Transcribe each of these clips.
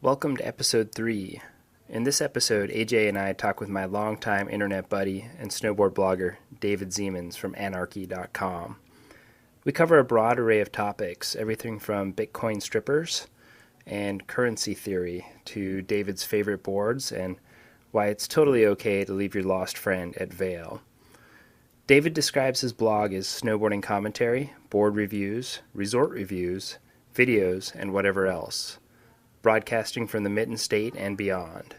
Welcome to episode 3. In this episode, AJ and I talk with my longtime internet buddy and snowboard blogger, David Zemens from anarchy.com. We cover a broad array of topics, everything from Bitcoin strippers and currency theory to David's favorite boards and why it's totally okay to leave your lost friend at Vail. David describes his blog as snowboarding commentary, board reviews, resort reviews, videos, and whatever else, broadcasting from the Mitten State and beyond.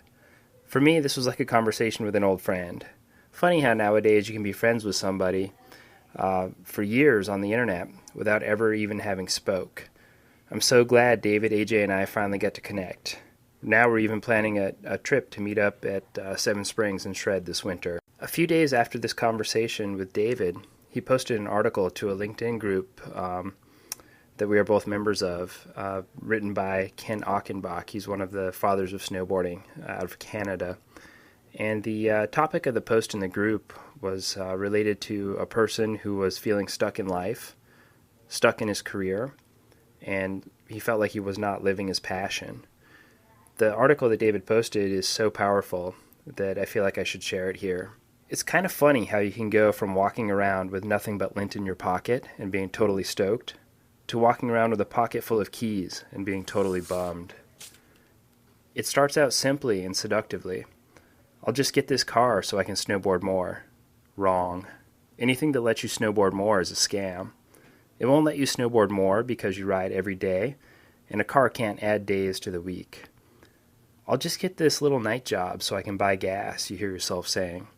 For me, this was like a conversation with an old friend. Funny how nowadays you can be friends with somebody for years on the internet without ever even having spoke. I'm so glad David, AJ, and I finally got to connect. Now we're even planning a trip to meet up at Seven Springs and Shred this winter. A few days after this conversation with David, he posted an article to a LinkedIn group that we are both members of, written by Ken Achenbach. He's one of the fathers of snowboarding out of Canada. And the topic of the post in the group was related to a person who was feeling stuck in life, stuck in his career, and he felt like he was not living his passion. The article that David posted is so powerful that I feel like I should share it here. It's kind of funny how you can go from walking around with nothing but lint in your pocket and being totally stoked to walking around with a pocket full of keys and being totally bummed. It starts out simply and seductively. I'll just get this car so I can snowboard more. Wrong. Anything that lets you snowboard more is a scam. It won't let you snowboard more because you ride every day, and a car can't add days to the week. I'll just get this little night job so I can buy gas, you hear yourself saying.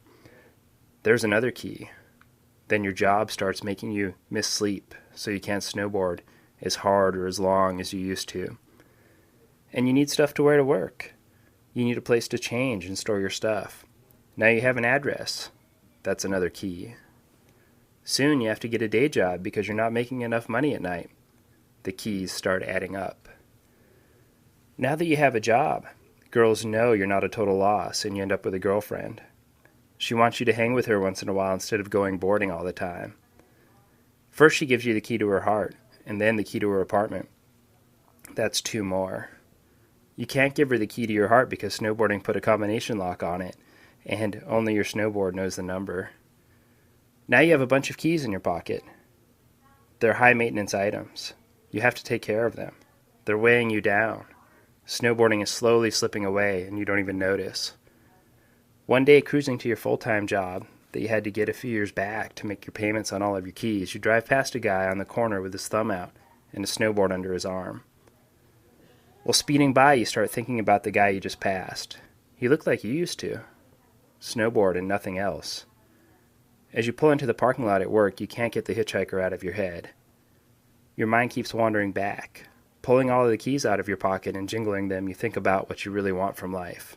There's another key. Then your job starts making you miss sleep, so you can't snowboard as hard or as long as you used to. And you need stuff to wear to work. You need a place to change and store your stuff. Now you have an address. That's another key. Soon you have to get a day job because you're not making enough money at night. The keys start adding up. Now that you have a job, girls know you're not a total loss and you end up with a girlfriend. She wants you to hang with her once in a while instead of going boarding all the time. First she gives you the key to her heart, and then the key to her apartment. That's 2 more. You can't give her the key to your heart because snowboarding put a combination lock on it, and only your snowboard knows the number. Now you have a bunch of keys in your pocket. They're high-maintenance items. You have to take care of them. They're weighing you down. Snowboarding is slowly slipping away, and you don't even notice. One day, cruising to your full-time job that you had to get a few years back to make your payments on all of your keys, you drive past a guy on the corner with his thumb out and a snowboard under his arm. While speeding by, you start thinking about the guy you just passed. He looked like you used to. Snowboard and nothing else. As you pull into the parking lot at work, you can't get the hitchhiker out of your head. Your mind keeps wandering back. Pulling all of the keys out of your pocket and jingling them, you think about what you really want from life.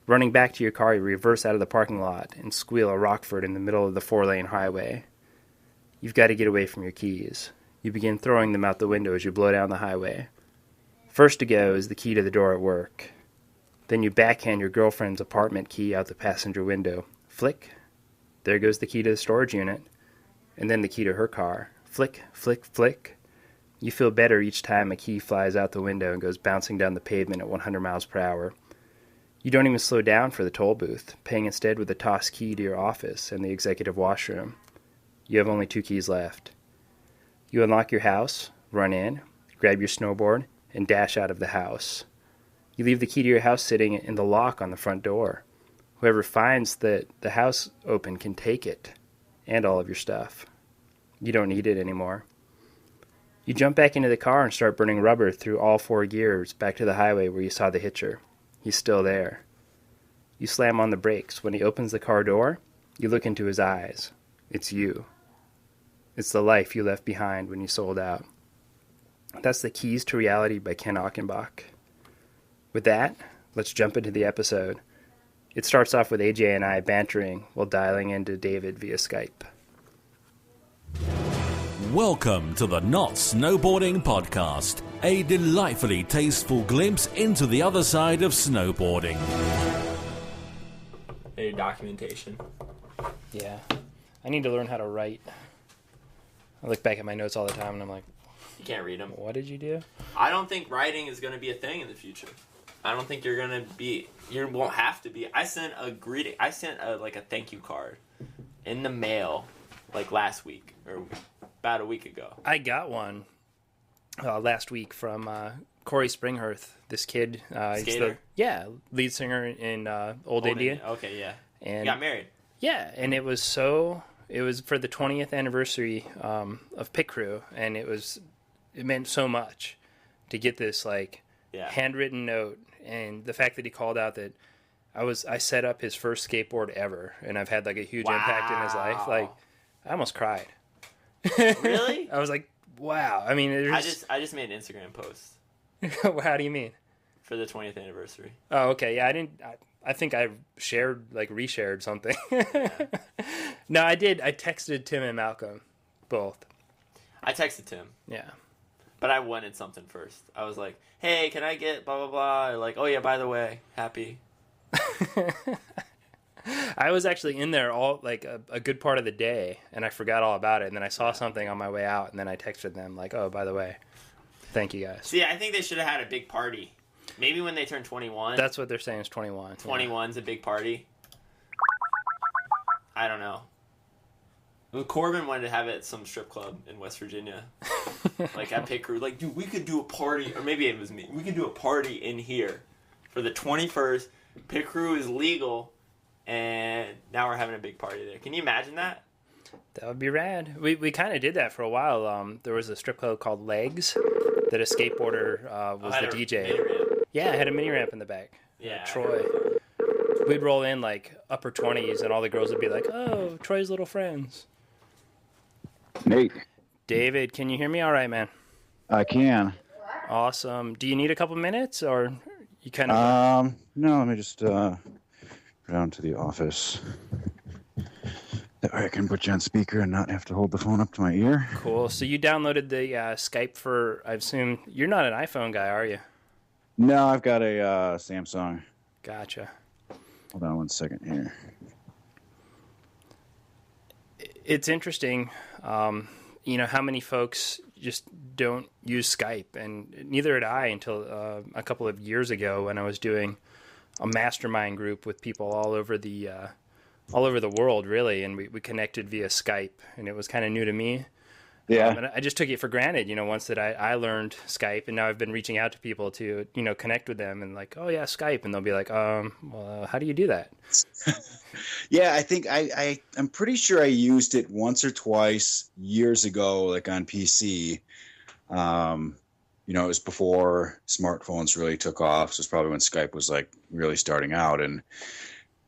Running back to your car, you reverse out of the parking lot and squeal a Rockford in the middle of the 4-lane highway. You've got to get away from your keys. You begin throwing them out the window as you blow down the highway. First to go is the key to the door at work. Then you backhand your girlfriend's apartment key out the passenger window. Flick. There goes the key to the storage unit. And then the key to her car. Flick, flick, flick. You feel better each time a key flies out the window and goes bouncing down the pavement at 100 miles per hour. You don't even slow down for the toll booth, paying instead with a tossed key to your office and the executive washroom. You have only 2 keys left. You unlock your house, run in, grab your snowboard, and dash out of the house. You leave the key to your house sitting in the lock on the front door. Whoever finds the house open can take it, and all of your stuff. You don't need it anymore. You jump back into the car and start burning rubber through all 4 gears back to the highway where you saw the hitcher. He's still there. You slam on the brakes. When he opens the car door, you look into his eyes. It's you. It's the life you left behind when you sold out. That's The Keys to Reality by Ken Achenbach. With that, let's jump into the episode. It starts off with AJ and I bantering while dialing into David via Skype. Welcome to the Not Snowboarding Podcast, a delightfully tasteful glimpse into the other side of snowboarding. Your documentation. Yeah. I need to learn how to write. I look back at my notes all the time and I'm like, you can't read them. What did you do? I don't think writing is going to be a thing in the future. I don't think you're gonna be. You won't have to be. I sent a greeting. I sent like a thank you card in the mail, like last week or about a week ago. I got one last week from Corey Springhurth. This kid, Skater. Lead singer in Old Indian. Okay, yeah. And you got married. Yeah, and it was for the 20th anniversary of Pitcrew, and it meant so much to get this handwritten note, and the fact that he called out that I set up his first skateboard ever, and I've had like a huge impact in his life. Like, I almost cried. Really? I was like, wow. I mean, I just made an Instagram post. How do you mean? For the 20th anniversary. Oh, okay. Yeah, I think I reshared something. Yeah. No, I did. I texted Tim and Malcolm, both. I texted Tim. Yeah. But I wanted something first. I was like, hey, can I get blah, blah, blah? Or like, oh yeah, by the way, happy. I was actually in there all like a good part of the day, and I forgot all about it. And then I saw something on my way out, and then I texted them like, oh, by the way, thank you guys. See, I think they should have had a big party. Maybe when they turn 21. That's what they're saying is 21. 21's a big party. I don't know. Well, Corbin wanted to have it at some strip club in West Virginia. Like at Pitcrew. Like, dude, we could do a party. Or maybe it was me. We could do a party in here for the 21st. Pitcrew is legal. And now we're having a big party there. Can you imagine that? That would be rad. We kind of did that for a while. There was a strip club called Legs that a skateboarder was the DJ. Yeah, I had a mini ramp in the back. Yeah. Troy. We'd roll in like upper 20s, and all the girls would be like, oh, Troy's little friends. Nate. David, can you hear me all right, man? I can. Awesome. Do you need a couple minutes, or you kind of... No, let me just go down to the office. That way I can put you on speaker and not have to hold the phone up to my ear. Cool. So you downloaded the Skype for, I assume, you're not an iPhone guy, are you? No, I've got a Samsung. Gotcha. Hold on one second here. It's interesting, how many folks just don't use Skype, and neither had I until a couple of years ago when I was doing a mastermind group with people all over the world, really, and we connected via Skype, and it was kind of new to me. Yeah. And I just took it for granted, once that I learned Skype, and now I've been reaching out to people to, connect with them and like, oh yeah, Skype. And they'll be like, well, how do you do that? Yeah, I think I'm pretty sure I used it once or twice years ago, like on PC. It was before smartphones really took off. So it's probably when Skype was like really starting out. And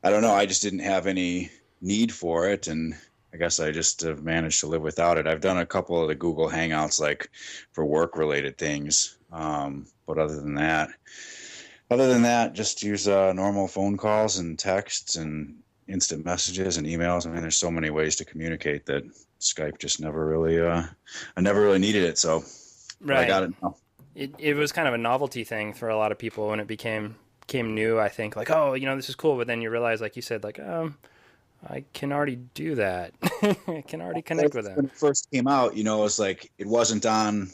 I don't know, I just didn't have any need for it. And I guess I just have managed to live without it. I've done a couple of the Google Hangouts, like for work-related things, but other than that, just use normal phone calls and texts and instant messages and emails. I mean, there's so many ways to communicate that Skype just never really. I never really needed it, so right. I got it now. It was kind of a novelty thing for a lot of people when it became new. I think like, oh, this is cool, but then you realize, like you said, like I can already do that. I can already connect with them. When it first came out, it was like it wasn't on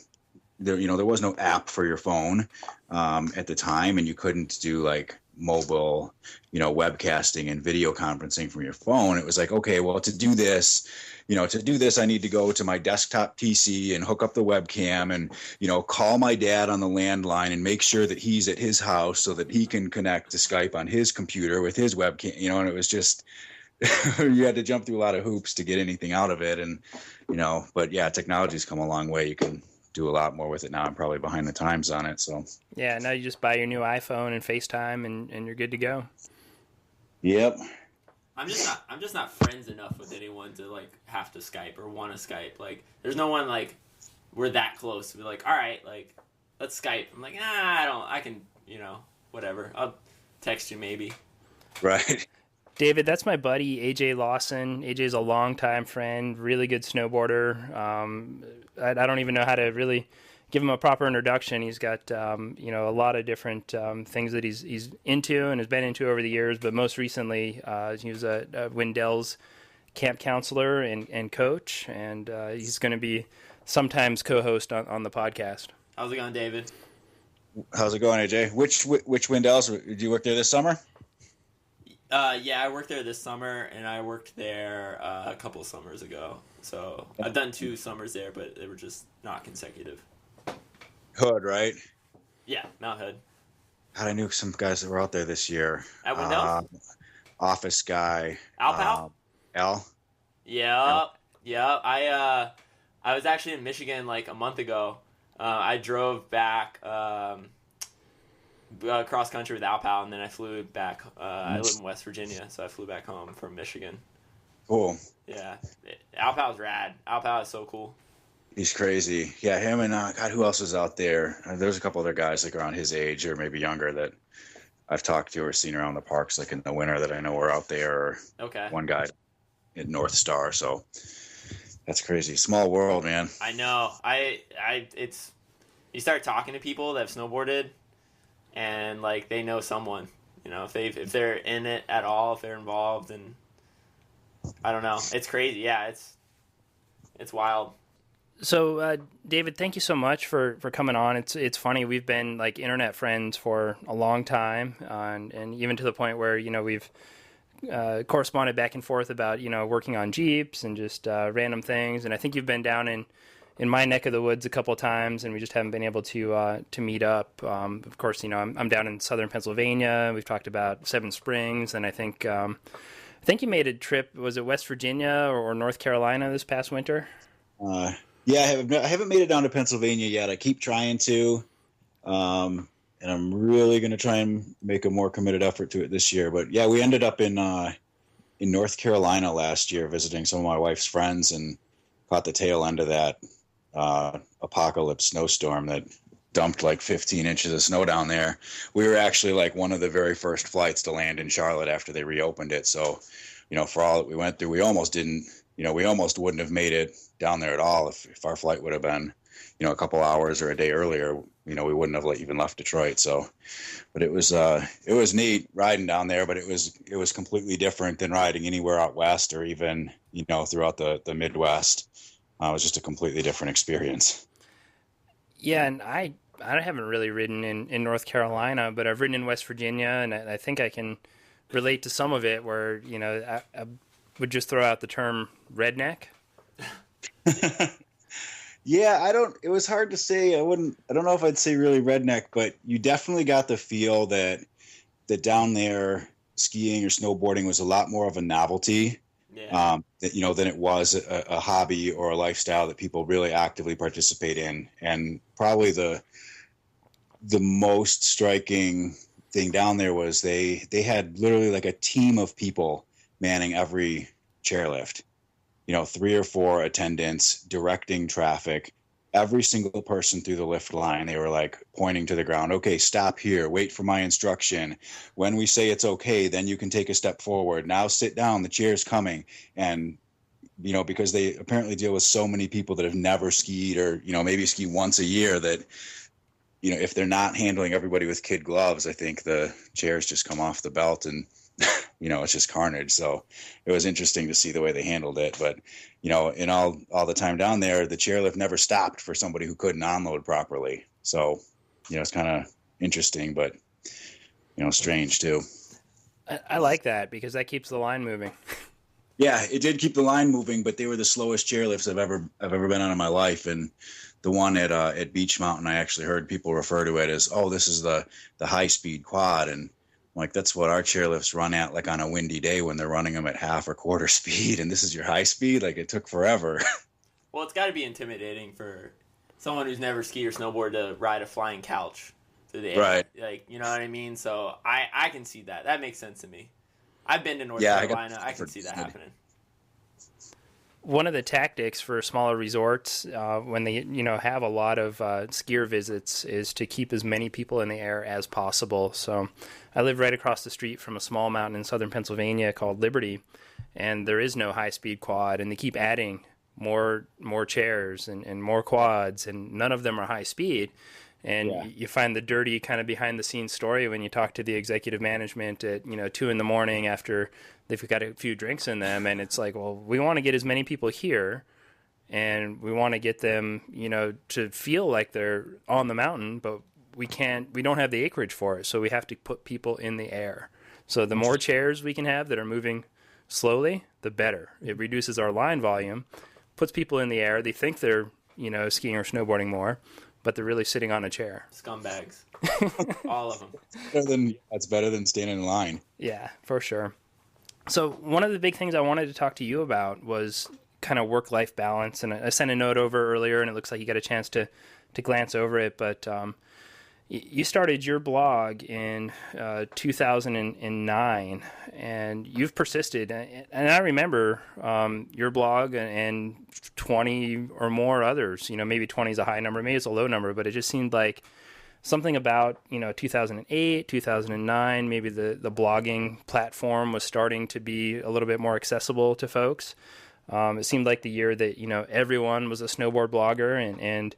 there. There was no app for your phone at the time, and you couldn't do like mobile, webcasting and video conferencing from your phone. It was like, okay, well, to do this, I need to go to my desktop PC and hook up the webcam and, call my dad on the landline and make sure that he's at his house so that he can connect to Skype on his computer with his webcam, and it was just. You had to jump through a lot of hoops to get anything out of it. And, but yeah, technology's come a long way. You can do a lot more with it now. I'm probably behind the times on it. So yeah, now you just buy your new iPhone and FaceTime and you're good to go. Yep. I'm just not friends enough with anyone to like have to Skype or want to Skype. Like there's no one like we're that close to be like, all right, like let's Skype. I'm like, I can, whatever. I'll text you maybe. Right. David, that's my buddy, AJ Lawson. AJ's a longtime friend, really good snowboarder. I don't even know how to really give him a proper introduction. He's got, a lot of different things that he's into and has been into over the years. But most recently, he was a Wendell's camp counselor and coach. And he's going to be sometimes co-host on the podcast. How's it going, David? How's it going, AJ? Which Windells did you work there this summer? Yeah, I worked there this summer, and I worked there a couple of summers ago. So I've done 2 summers there, but they were just not consecutive. Hood, right? Yeah, Mount Hood. God, I knew some guys that were out there this year. At Windows? Office guy. Alpal? Al? Yeah. I was actually in Michigan like a month ago. I drove back cross country with Alpal, and then I flew back. I live in West Virginia, so I flew back home from Michigan. Cool. Yeah, Alpal's rad. Alpal is so cool. He's crazy. Yeah, him and God, who else was out there? There's a couple other guys like around his age or maybe younger that I've talked to or seen around the parks like in the winter that I know were out there. Okay. One guy at North Star. So that's crazy. Small world, man. I know. It's you start talking to people that have snowboarded, and like they know someone. You know, if they're in it at all, if they're involved, and I don't know. It's crazy. Yeah, it's wild. So, David, thank you so much for coming on. It's funny. We've been like internet friends for a long time, and even to the point where, you know, we've corresponded back and forth about, you know, working on Jeeps and just random things. And I think you've been down in my neck of the woods a couple of times, and we just haven't been able to meet up. Of course, you know, I'm down in southern Pennsylvania. We've talked about Seven Springs, and I think you made a trip. Was it West Virginia or North Carolina this past winter? Yeah, I haven't made it down to Pennsylvania yet. I keep trying to, and I'm really going to try and make a more committed effort to it this year. But yeah, we ended up in North Carolina last year visiting some of my wife's friends and caught the tail end of that apocalypse snowstorm that dumped like 15 inches of snow down there. We were actually like one of the very first flights to land in Charlotte after they reopened it. So, you know, for all that we went through, we almost wouldn't have made it down there at all if our flight would have been, you know, a couple hours or a day earlier. You know, we wouldn't have even left Detroit. So, but it was neat riding down there, but it was completely different than riding anywhere out west or even, you know, throughout the Midwest. It was just a completely different experience. Yeah, and I haven't really ridden in North Carolina, but I've ridden in West Virginia, and I think I can relate to some of it where, you know, I would just throw out the term redneck. Yeah, it was hard to say. I don't know if I'd say really redneck, but you definitely got the feel that down there skiing or snowboarding was a lot more of a novelty. Yeah. Than it was a hobby or a lifestyle that people really actively participate in. And probably the most striking thing down there was they had literally like a team of people manning every chairlift. You know, 3 or 4 attendants directing traffic. Every single person through the lift line, they were like pointing to the ground. Okay, stop here. Wait for my instruction. When we say it's okay, then you can take a step forward. Now sit down. The chair's coming. And, you know, because they apparently deal with so many people that have never skied or, you know, maybe ski once a year that, you know, if they're not handling everybody with kid gloves, I think the chairs just come off the belt and, you know, it's just carnage. So it was interesting to see the way they handled it. But, you know, in all the time down there, the chairlift never stopped for somebody who couldn't onload properly. So, you know, it's kind of interesting, but, you know, strange too. I like that because that keeps the line moving. Yeah, it did keep the line moving, but they were the slowest chairlifts I've ever been on in my life. And the one at Beach Mountain, I actually heard people refer to it as, oh, this is the high speed quad. And like, that's what our chairlifts run at, like on a windy day when they're running them at half or quarter speed. And this is your high speed. Like, it took forever. Well, it's got to be intimidating for someone who's never skied or snowboard to ride a flying couch through the air. Right. Like, you know what I mean? So I can see that. That makes sense to me. I've been to North Carolina. I can see that happening. One of the tactics for smaller resorts when they, you know, have a lot of skier visits is to keep as many people in the air as possible. So I live right across the street from a small mountain in southern Pennsylvania called Liberty, and there is no high-speed quad, and they keep adding more chairs and more quads, and none of them are high speed. And you find the dirty kind of behind-the-scenes story when you talk to the executive management at, you know, 2 a.m. after they've got a few drinks in them, and it's like, well, we want to get as many people here, and we want to get them, you know, to feel like they're on the mountain, but we don't have the acreage for it, so we have to put people in the air. So the more chairs we can have that are moving slowly, the better. It reduces our line volume, puts people in the air. They think they're, skiing or snowboarding more, but they're really sitting on a chair. Scumbags. All of them. That's better than standing in line. Yeah, for sure. So one of the big things I wanted to talk to you about was kind of work-life balance. And I sent a note over earlier, and it looks like you got a chance to glance over it. But you started your blog in 2009, and you've persisted. And I remember your blog and 20 or more others. Maybe 20 is a high number, maybe it's a low number, but it just seemed like something about 2008, 2009, maybe the blogging platform was starting to be a little bit more accessible to folks. It seemed like the year that everyone was a snowboard blogger, and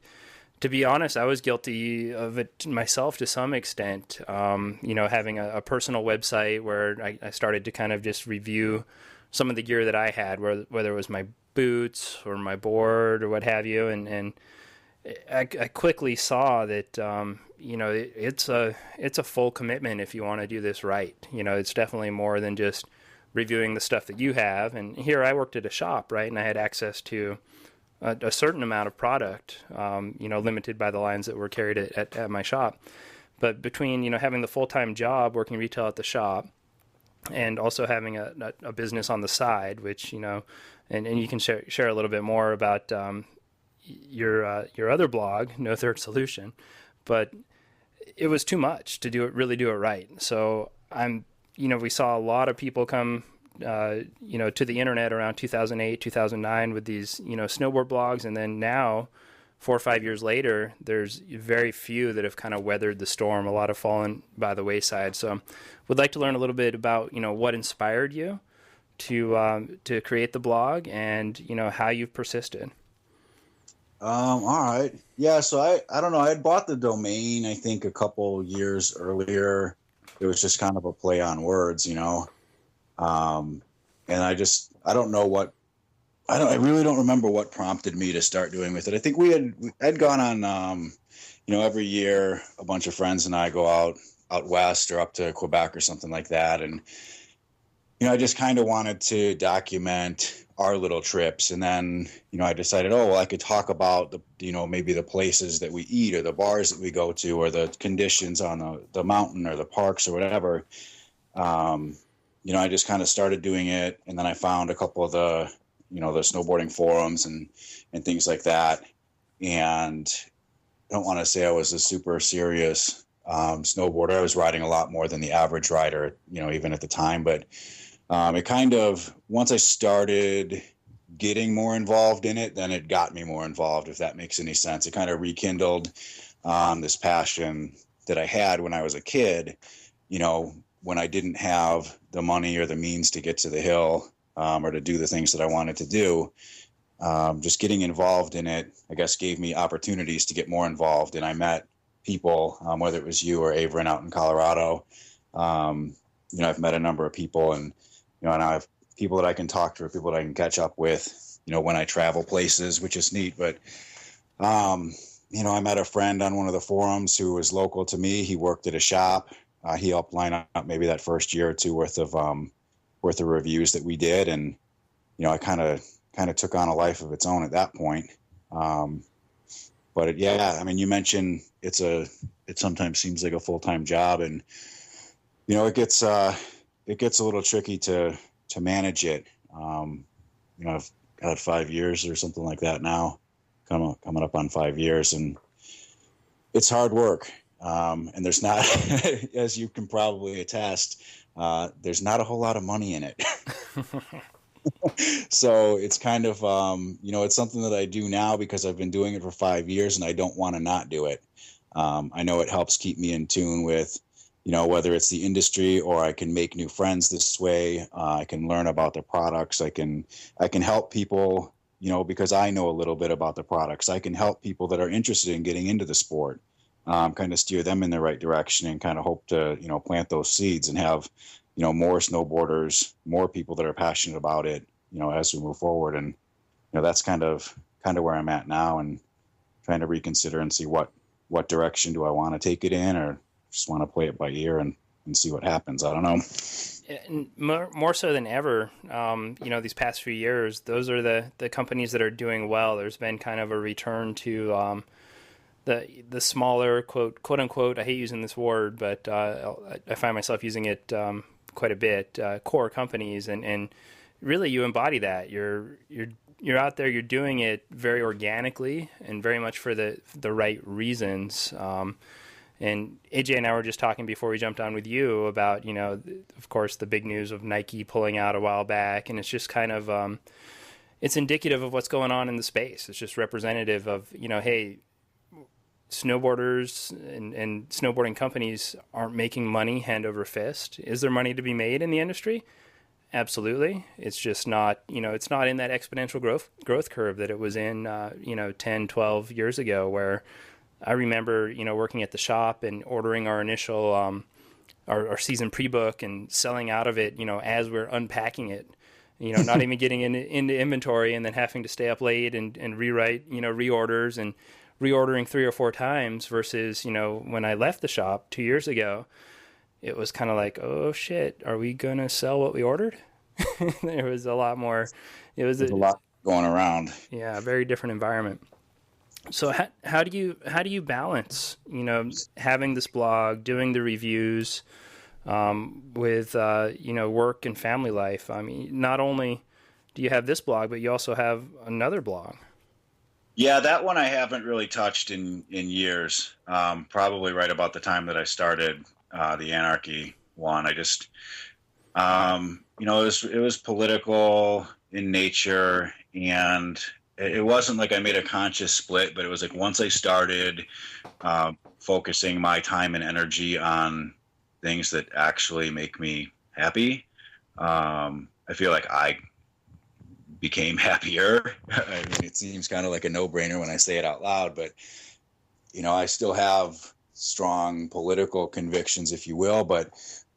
to be honest, I was guilty of it myself to some extent. Having a personal website where I started to kind of just review some of the gear that I had, whether it was my boots or my board or what have you, and I quickly saw that it's a full commitment if you want to do this right. It's definitely more than just reviewing the stuff that you have. And here I worked at a shop, right, and I had access to a certain amount of product, limited by the lines that were carried at my shop. But between having the full-time job working retail at the shop and also having a business on the side, which and you can share a little bit more about your other blog, No Third Solution, but it was too much to really do it right. So we saw a lot of people come to the internet around 2008, 2009 with these snowboard blogs, and then now 4 or 5 years later, there's very few that have kind of weathered the storm. A lot have fallen by the wayside. So would like to learn a little bit about what inspired you to create the blog, and how you've persisted. All right. Yeah, so I don't know. I had bought the domain, I think, a couple years earlier. It was just kind of a play on words, and I really don't remember what prompted me to start doing with it. I think I'd gone on, every year a bunch of friends and I go out west or up to Quebec or something like that. And, I just kind of wanted to document our little trips. And then, I decided, I could talk about maybe the places that we eat or the bars that we go to or the conditions on the mountain or the parks or whatever. I just kind of started doing it. And then I found a couple of the snowboarding forums and things like that. And I don't want to say I was a super serious snowboarder. I was riding a lot more than the average rider, even at the time. But it kind of, once I started getting more involved in it, then it got me more involved, if that makes any sense. It kind of rekindled this passion that I had when I was a kid, when I didn't have the money or the means to get to the hill or to do the things that I wanted to do. Just getting involved in it, I guess, gave me opportunities to get more involved. And I met people, whether it was you or Averin out in Colorado. I've met a number of people, and and I have people that I can talk to, or people that I can catch up with, when I travel places, which is neat. But I met a friend on one of the forums who was local to me. He worked at a shop. He helped line up maybe that first year or two worth of reviews that we did, and I kind of took on a life of its own at that point. But you mentioned it sometimes seems like a full-time job, and it gets a little tricky to manage it. I've got 5 years or something like that now, coming up on 5 years, and it's hard work. And there's not, as you can probably attest, there's not a whole lot of money in it. So it's kind of, it's something that I do now because I've been doing it for 5 years and I don't want to not do it. I know it helps keep me in tune with, whether it's the industry or I can make new friends this way. I can learn about the products. I can help people, because I know a little bit about the products. I can help people that are interested in getting into the sport. Kind of steer them in the right direction and kind of hope to, plant those seeds and have, more snowboarders, more people that are passionate about it, as we move forward. And, that's kind of where I'm at now, and trying to reconsider and see what what direction do I want to take it in, or just want to play it by ear and see what happens. I don't know. And more so than ever, these past few years, those are the companies that are doing well. There's been kind of a return to the smaller, quote unquote, I hate using this word, but I find myself using it quite a bit, core companies, and really you embody that. You're out there, you're doing it very organically and very much for the right reasons. And AJ and I were just talking before we jumped on with you about, of course, the big news of Nike pulling out a while back. And it's just kind of, it's indicative of what's going on in the space. It's just representative of, hey, snowboarders and snowboarding companies aren't making money hand over fist. Is there money to be made in the industry? Absolutely. It's just not, it's not in that exponential growth curve that it was in, 10, 12 years ago, where I remember, working at the shop and ordering our initial, our season pre-book and selling out of it, as we're unpacking it, not even getting into inventory, and then having to stay up late and rewrite, reorders and reordering 3 or 4 times versus, when I left the shop 2 years ago, it was kind of like, oh shit, are we going to sell what we ordered? There was a lot more, There's a lot going around. Yeah. A very different environment. So how do you balance, having this blog, doing the reviews, with, work and family life? I mean, not only do you have this blog, but you also have another blog. Yeah, that one I haven't really touched in years. Probably right about the time that I started the Anarchy one. I just, it was political in nature, and it wasn't like I made a conscious split, but it was like once I started focusing my time and energy on things that actually make me happy, I feel like I became happier. I mean, it seems kind of like a no-brainer when I say it out loud, but I still have strong political convictions, if you will, but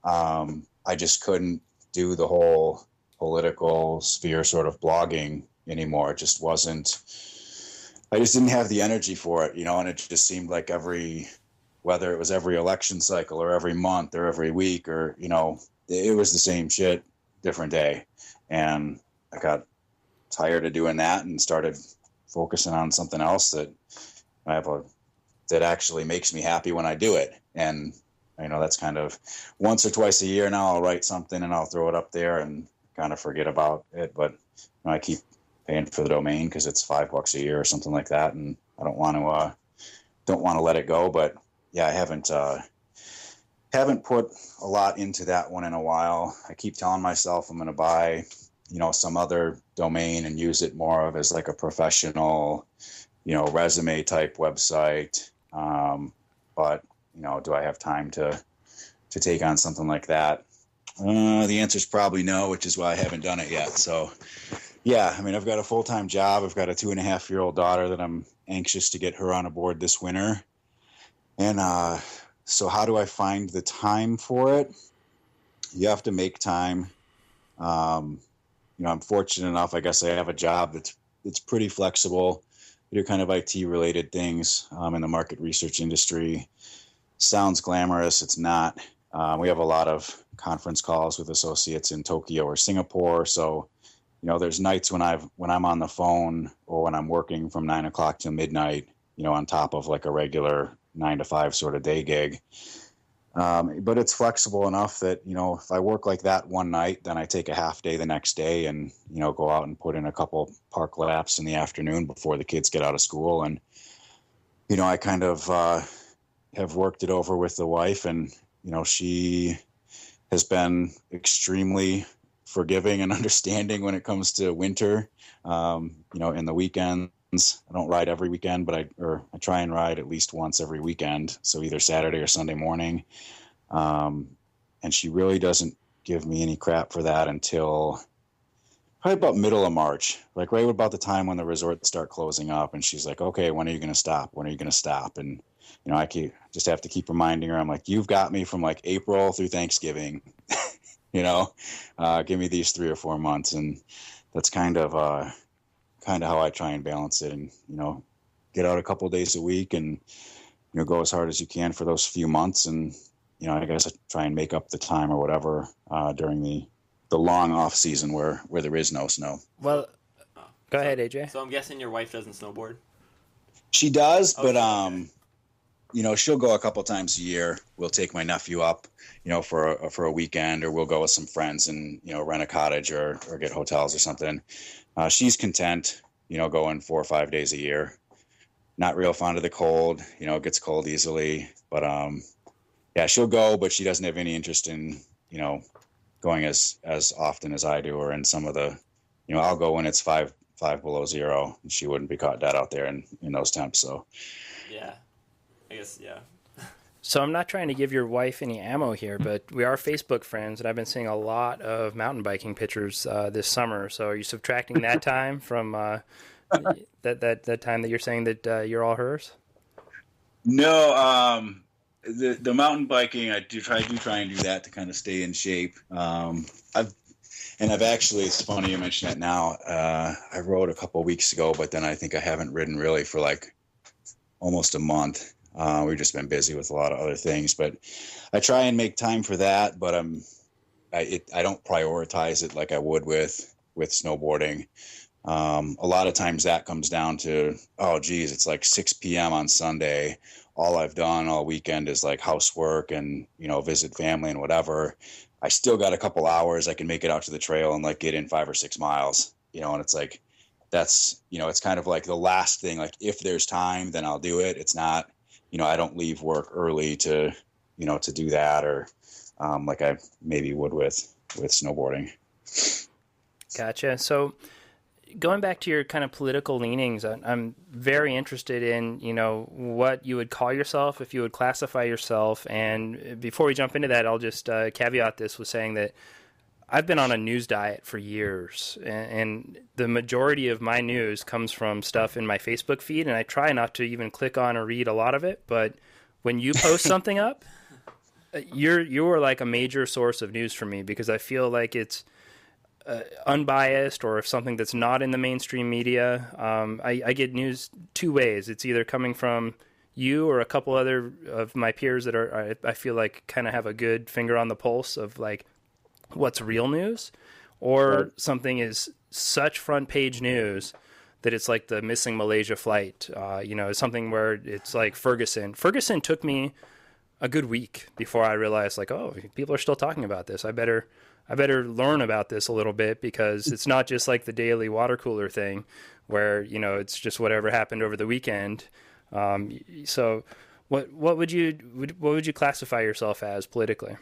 I just couldn't do the whole political sphere sort of blogging anymore. It just wasn't, I just didn't have the energy for it, and it just seemed like whether it was every election cycle or every month or every week or, it was the same shit, different day. And I got tired of doing that and started focusing on something else that that actually makes me happy when I do it. And that's kind of once or twice a year now I'll write something and I'll throw it up there and kind of forget about it. But I keep paying for the domain because it's $5 a year or something like that, and I don't want to let it go. But yeah, I haven't put a lot into that one in a while. I keep telling myself I'm going to buy some other domain and use it more of as like a professional resume type website, but do I have time to take on something like that? The answer is probably no, which is why I haven't done it yet. So yeah, I mean, I've got a full-time job. I've got a 2.5-year-old daughter that I'm anxious to get her on a board this winter. And so how do I find the time for it? You have to make time. I'm fortunate enough, I guess I have a job that's pretty flexible. I do kind of IT-related things in the market research industry. Sounds glamorous. It's not. We have a lot of conference calls with associates in Tokyo or Singapore. So, there's nights when I'm on the phone or when I'm working from 9 o'clock till midnight, on top of like a regular 9 to 5 sort of day gig. But it's flexible enough that, if I work like that one night, then I take a half day the next day and, go out and put in a couple park laps in the afternoon before the kids get out of school. And, I kind of have worked it over with the wife, and, she has been extremely forgiving and understanding when it comes to winter. In the weekends, I don't ride every weekend, but I try and ride at least once every weekend. So either Saturday or Sunday morning. And she really doesn't give me any crap for that until probably about middle of March, like right about the time when the resorts start closing up. And she's like, okay, when are you going to stop? When are you going to stop? And, I just have to keep reminding her. I'm like, you've got me from like April through Thanksgiving, give me these 3 or 4 months. And that's kind of how I try and balance it, and, get out a couple of days a week and, go as hard as you can for those few months. And, I guess I try and make up the time or whatever during the long off season where there is no snow. Well, go ahead, AJ. So I'm guessing your wife doesn't snowboard? She does, but, okay. She'll go a couple times a year. We'll take my nephew up, for a weekend, or we'll go with some friends and, rent a cottage or get hotels or something. She's content, going 4 or 5 days a year. Not real fond of the cold, it gets cold easily, but, yeah, she'll go, but she doesn't have any interest in, going as often as I do, or in some of the, I'll go when it's five below zero, and she wouldn't be caught dead out there in those temps. So, yeah, I guess, yeah. So I'm not trying to give your wife any ammo here, but we are Facebook friends, and I've been seeing a lot of mountain biking pictures this summer. So are you subtracting that time from that time that you're saying that you're all hers? No, the mountain biking, I do try and do that to kind of stay in shape. I've actually, it's funny you mention it now. I rode a couple of weeks ago, but then I think I haven't ridden really for like almost a month. We've just been busy with a lot of other things, but I try and make time for that. But I don't prioritize it like I would with snowboarding. A lot of times that comes down to, oh geez, it's like 6 p.m. on Sunday. All I've done all weekend is like housework and, visit family and whatever. I still got a couple hours. I can make it out to the trail and like get in 5 or 6 miles, and it's like, that's, it's kind of like the last thing. Like if there's time, then I'll do it. It's not, I don't leave work early to do that, or like I maybe would with snowboarding. Gotcha. So going back to your kind of political leanings, I'm very interested in, what you would call yourself, if you would classify yourself. And before we jump into that, I'll just caveat this with saying that I've been on a news diet for years, and the majority of my news comes from stuff in my Facebook feed, and I try not to even click on or read a lot of it. But when you post something up, you're like a major source of news for me, because I feel like it's unbiased, or if something that's not in the mainstream media. I get news 2 ways. It's either coming from you or a couple other of my peers that I feel like kind of have a good finger on the pulse of like what's real news, or right. Something is such front page news that it's like the missing Malaysia flight. Something where it's like Ferguson took me a good week before I realized like, oh, people are still talking about this. I better learn about this a little bit, because it's not just like the daily water cooler thing where, it's just whatever happened over the weekend. So what would you classify yourself as politically?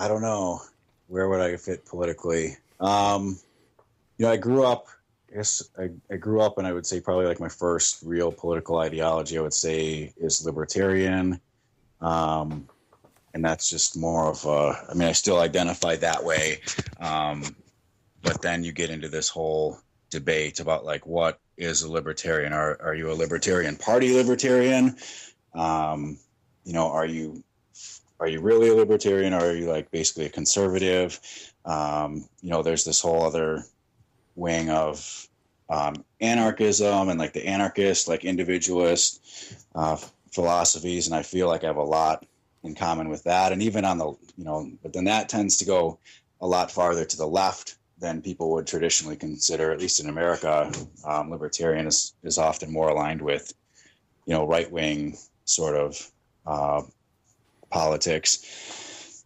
I don't know. Where would I fit politically? I grew up, I grew up, and I would say probably like my first real political ideology, I would say, is libertarian. And that's just more of I still identify that way. But then you get into this whole debate about like, what is a libertarian? Are you a libertarian party libertarian? Are you really a libertarian, or are you like basically a conservative? There's this whole other wing of anarchism and like the anarchist, like individualist philosophies, and I feel like I have a lot in common with that. And even on the, but then that tends to go a lot farther to the left than people would traditionally consider, at least in America. Libertarian is often more aligned with, right-wing sort of politics.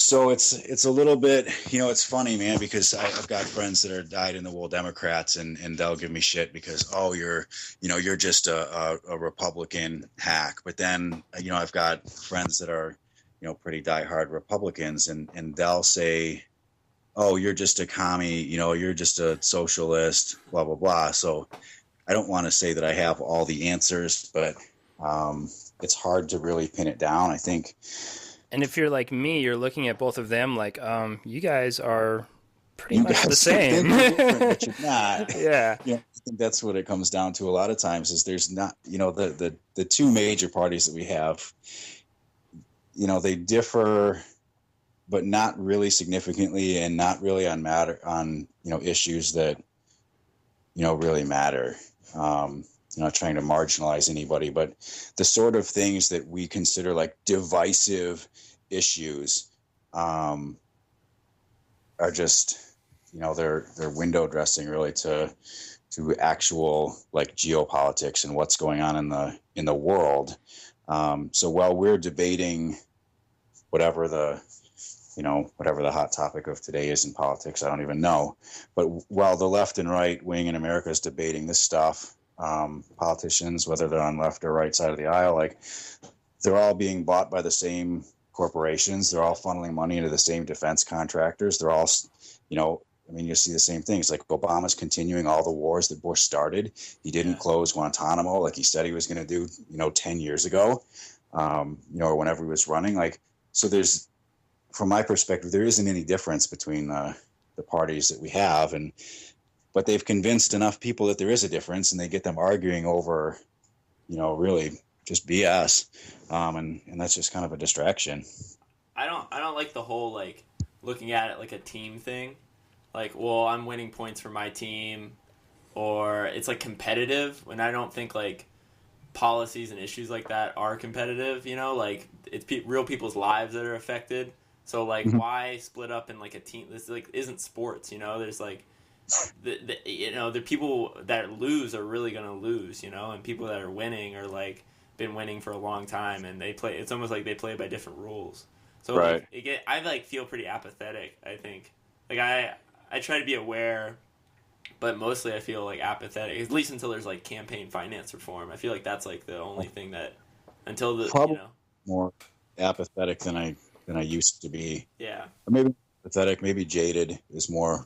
So it's a little bit, it's funny, man, because I've got friends that are dyed-in-the-wool Democrats, and they'll give me shit because, oh, you're just a Republican hack. But then, I've got friends that are, pretty diehard Republicans, and they'll say, oh, you're just a commie, you're just a socialist, blah, blah, blah. So I don't want to say that I have all the answers, but it's hard to really pin it down, I think. And if you're like me, you're looking at both of them like, you guys are pretty much the same. But you're not. Yeah. I think that's what it comes down to a lot of times, is there's not, the two major parties that we have, they differ, but not really significantly, and not really on issues that, really matter. not trying to marginalize anybody, but the sort of things that we consider like divisive issues are just, they're window dressing really to actual like geopolitics and what's going on in the world. So while we're debating whatever the hot topic of today is in politics, I don't even know. But while the left and right wing in America is debating this stuff, politicians, whether they're on left or right side of the aisle, like they're all being bought by the same corporations. They're all funneling money into the same defense contractors. They're all, you see the same things. Like Obama's continuing all the wars that Bush started. He didn't close Guantanamo like he said he was going to do, 10 years ago, or whenever he was running. Like, so there's, from my perspective, there isn't any difference between the parties that we have, but they've convinced enough people that there is a difference, and they get them arguing over, really just BS, and that's just kind of a distraction. I don't like the whole like looking at it like a team thing, like, well, I'm winning points for my team, or it's like competitive, when I don't think like policies and issues like that are competitive. Like it's real people's lives that are affected. So like, why split up in like a team? This like isn't sports, There's like, the people that lose are really gonna lose, and people that are winning are like been winning for a long time, and they play. It's almost like they play by different rules. So right. Like, I like feel pretty apathetic. I think like I try to be aware, but mostly I feel like apathetic. At least until there's like campaign finance reform. I feel like that's like the only thing that until the probably more apathetic than I used to be. Yeah. Or maybe pathetic, maybe jaded is more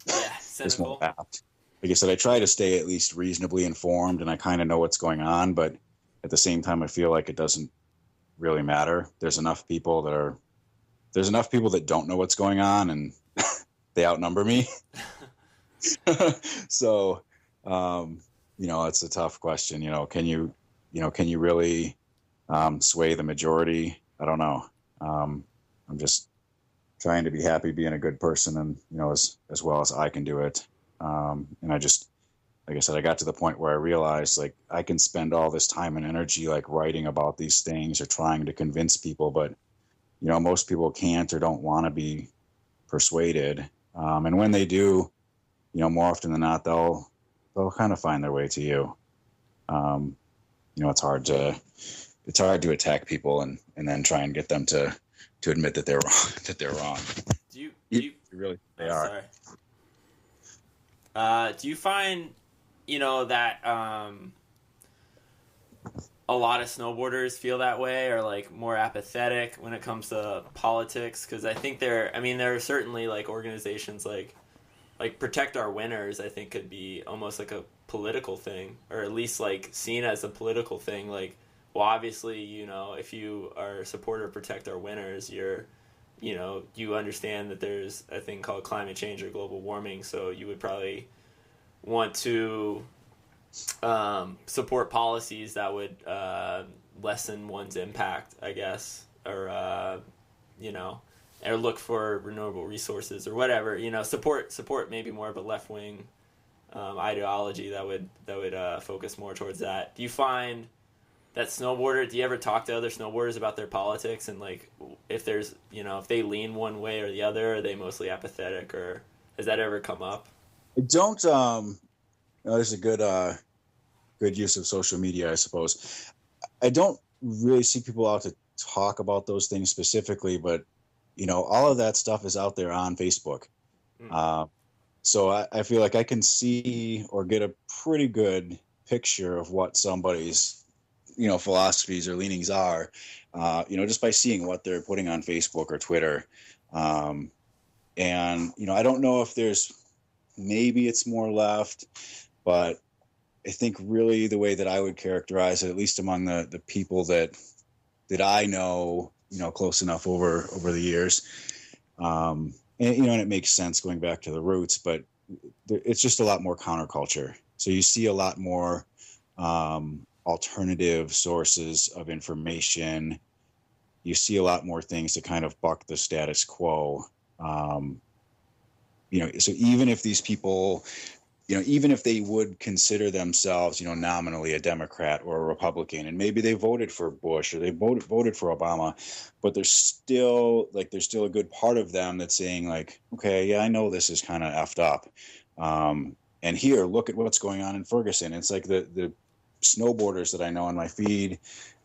apt. Like I said, I try to stay at least reasonably informed, and I kind of know what's going on, but at the same time I feel like it doesn't really matter. There's enough people that don't know what's going on, and they outnumber me. So it's a tough question. Can you really sway the majority? I don't know. I'm just trying to be happy being a good person, and as well as I can do it. And I just, like I said, I got to the point where I realized like I can spend all this time and energy like writing about these things or trying to convince people, but most people can't or don't want to be persuaded. And when they do, more often than not, they'll kind of find their way to you. It's hard to attack people and then try and get them to admit that they're wrong. Do you really they are? Sorry. Do you find that a lot of snowboarders feel that way, or like more apathetic when it comes to politics? Because I think there are certainly like organizations like Protect Our Winners. I think could be almost like a political thing, or at least like seen as a political thing. Like, well, obviously, if you are a supporter of Protect Our Winners, you understand that there's a thing called climate change or global warming, so you would probably want to support policies that would lessen one's impact, I guess, or or look for renewable resources or whatever. Support maybe more of a left wing ideology that would focus more towards that. Do you find that do you ever talk to other snowboarders about their politics, and like if there's if they lean one way or the other, are they mostly apathetic, or has that ever come up? I don't. There's a good use of social media, I suppose. I don't really see people out to talk about those things specifically, but all of that stuff is out there on Facebook. So I feel like I can see or get a pretty good picture of what somebody's philosophies or leanings are, just by seeing what they're putting on Facebook or Twitter. And I don't know if maybe it's more left, but I think really the way that I would characterize it, at least among the people that I know, close enough over the years, and it makes sense going back to the roots, but it's just a lot more counterculture. So you see a lot more alternative sources of information. You see a lot more things to kind of buck the status quo. So even if these people even if they would consider themselves, nominally a Democrat or a Republican, and maybe they voted for Bush or they voted for Obama, but there's still a good part of them that's saying like, okay, yeah, I know this is kind of effed up. And here, look at what's going on in Ferguson. It's like the snowboarders that I know on my feed.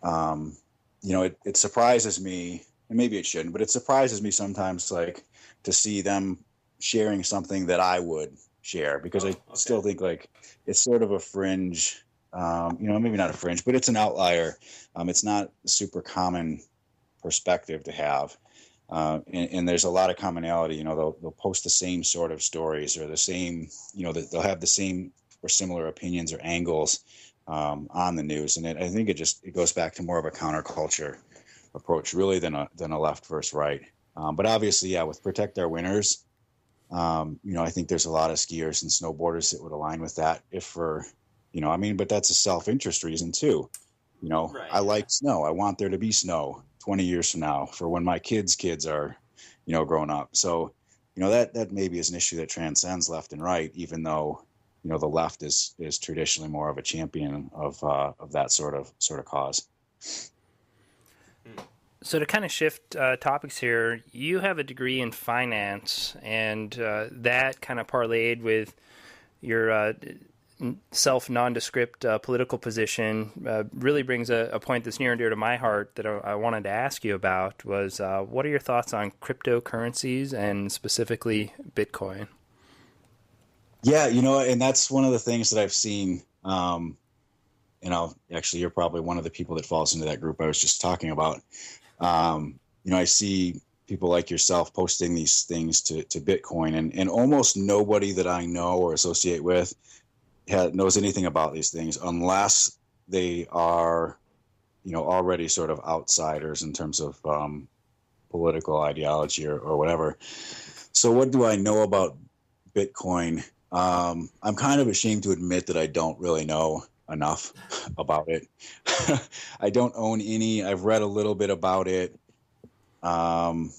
It surprises me, and maybe it shouldn't, but it surprises me sometimes, like to see them sharing something that I would share, because I still think like it's sort of a fringe, maybe not a fringe, but it's an outlier. It's not a super common perspective to have. And there's a lot of commonality. They'll post the same sort of stories, or the same, they'll have the same or similar opinions or angles on the news. And I think it goes back to more of a counterculture approach really than a left versus right. But obviously, yeah, with Protect Our Winners, I think there's a lot of skiers and snowboarders that would align with that but that's a self-interest reason too. Right. I like snow. I want there to be snow 20 years from now for when my kids are, grown up. So, that maybe is an issue that transcends left and right, even though, the left is traditionally more of a champion of that sort of cause. So to kind of shift topics here, you have a degree in finance, and that kind of parlayed with your self-nondescript political position really brings a point that's near and dear to my heart that I wanted to ask you about was what are your thoughts on cryptocurrencies and specifically Bitcoin? Yeah, and that's one of the things that I've seen. Actually, you're probably one of the people that falls into that group I was just talking about. I see people like yourself posting these things to Bitcoin, and almost nobody that I know or associate with knows anything about these things unless they are, already sort of outsiders in terms of political ideology or whatever. So what do I know about Bitcoin? I'm kind of ashamed to admit that I don't really know enough about it. I don't own any. I've read a little bit about it. If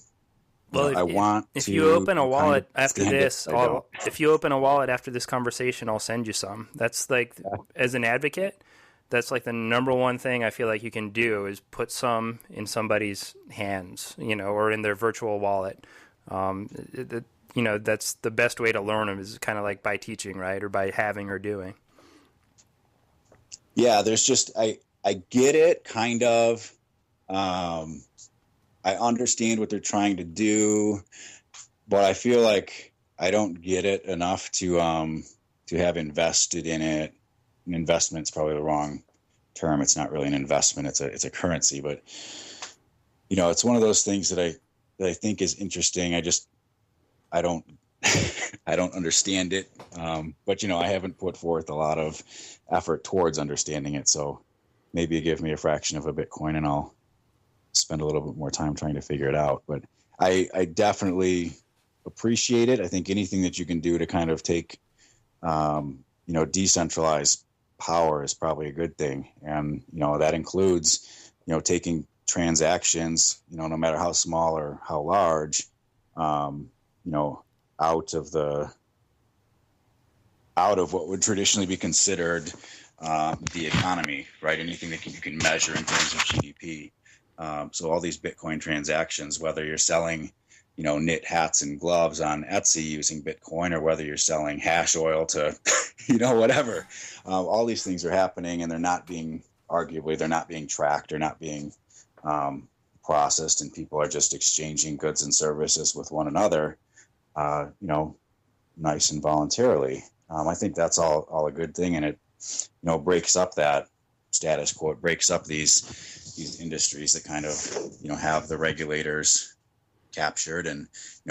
you open a wallet after this, if you open a wallet after this conversation, I'll send you some. That's like, as an advocate, that's like the number one thing I feel like you can do is put some in somebody's hands, or in their virtual wallet. That's the best way to learn them, is kind of like by teaching, right? Or by having or doing. Yeah, there's just, I get it, kind of. I understand what they're trying to do, but I feel like I don't get it enough to have invested in it. An investment's probably the wrong term. It's not really an investment. It's a currency, but it's one of those things that I think is interesting. I don't I don't understand it. But I haven't put forth a lot of effort towards understanding it. So maybe you give me a fraction of a Bitcoin and I'll spend a little bit more time trying to figure it out. But I definitely appreciate it. I think anything that you can do to kind of take, decentralized power is probably a good thing. And, that includes, taking transactions, no matter how small or how large, out of what would traditionally be considered the economy, right? Anything that you can measure in terms of GDP. So all these Bitcoin transactions, whether you're selling, knit hats and gloves on Etsy using Bitcoin, or whether you're selling hash oil to, whatever, all these things are happening, and they're not being tracked or not being processed, and people are just exchanging goods and services with one another, nice and voluntarily. I think that's all a good thing, and it, breaks up that status quo. It breaks up these industries that kind of, have the regulators captured, and,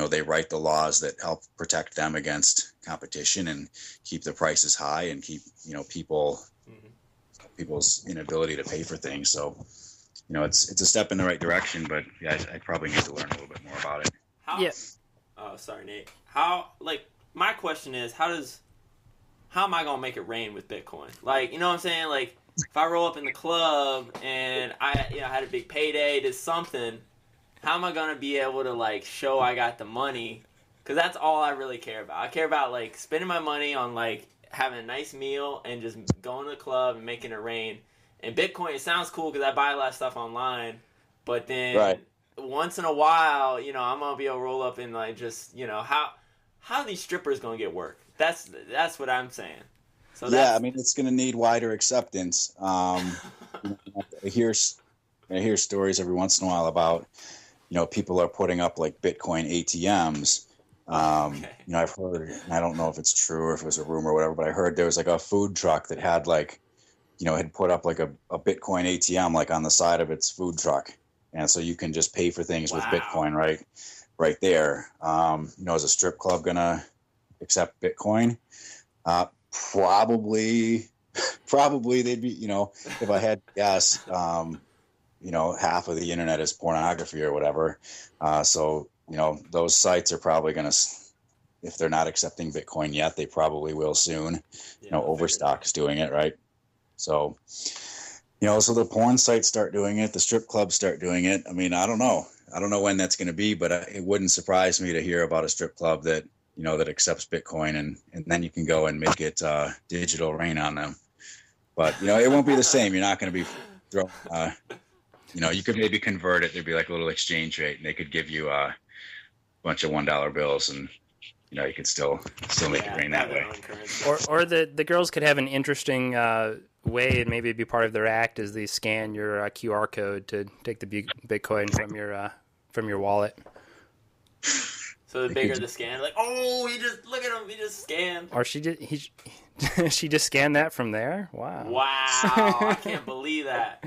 they write the laws that help protect them against competition and keep the prices high and keep, people's inability to pay for things. So, it's a step in the right direction, but yeah, I probably need to learn a little bit more about it. Oh, sorry, Nate. My question is, how am I going to make it rain with Bitcoin? Like, you know what I'm saying? Like, if I roll up in the club and I had a big payday to something, how am I going to be able to, show I got the money? Because that's all I really care about. I care about, spending my money on, having a nice meal and just going to the club and making it rain. And Bitcoin, it sounds cool because I buy a lot of stuff online, but then once in a while, you know, I'm gonna be able to roll up and like just, you know, how are these strippers gonna get work? That's what I'm saying. So yeah, I mean, it's gonna need wider acceptance. I hear stories every once in a while about, you know, people are putting up like Bitcoin ATMs. You know, I've heard, and I don't know if it's true or if it was a rumor or whatever, but I heard there was like a food truck that had like, you know, had put up like a Bitcoin ATM like on the side of its food truck, and so you can just pay for things with Bitcoin right there. You know, is a strip club gonna accept Bitcoin? Probably they'd be, you know, if I had to guess, you know, half of the internet is pornography or whatever. So, you know, those sites are probably going to, if they're not accepting Bitcoin yet, they probably will soon. You know, Overstock is doing it, right? So, you know, so the porn sites start doing it, the strip clubs start doing it. I mean, I don't know when that's going to be, but it wouldn't surprise me to hear about a strip club that, you know, that accepts Bitcoin, and then you can go and make it digital rain on them. But, you know, it won't be the same. You're not going to be throwing, you know, you could maybe convert it. There'd be like a little exchange rate, and they could give you a bunch of $1 bills, and, you know, you could still make it rain that way. Or the girls could have an interesting way, and maybe it'd be part of their act, is they scan your QR code to take the Bitcoin from your wallet. So the bigger the scan, like, oh, look at him, he just scanned. Or she just scanned that from there. Wow, I can't believe that.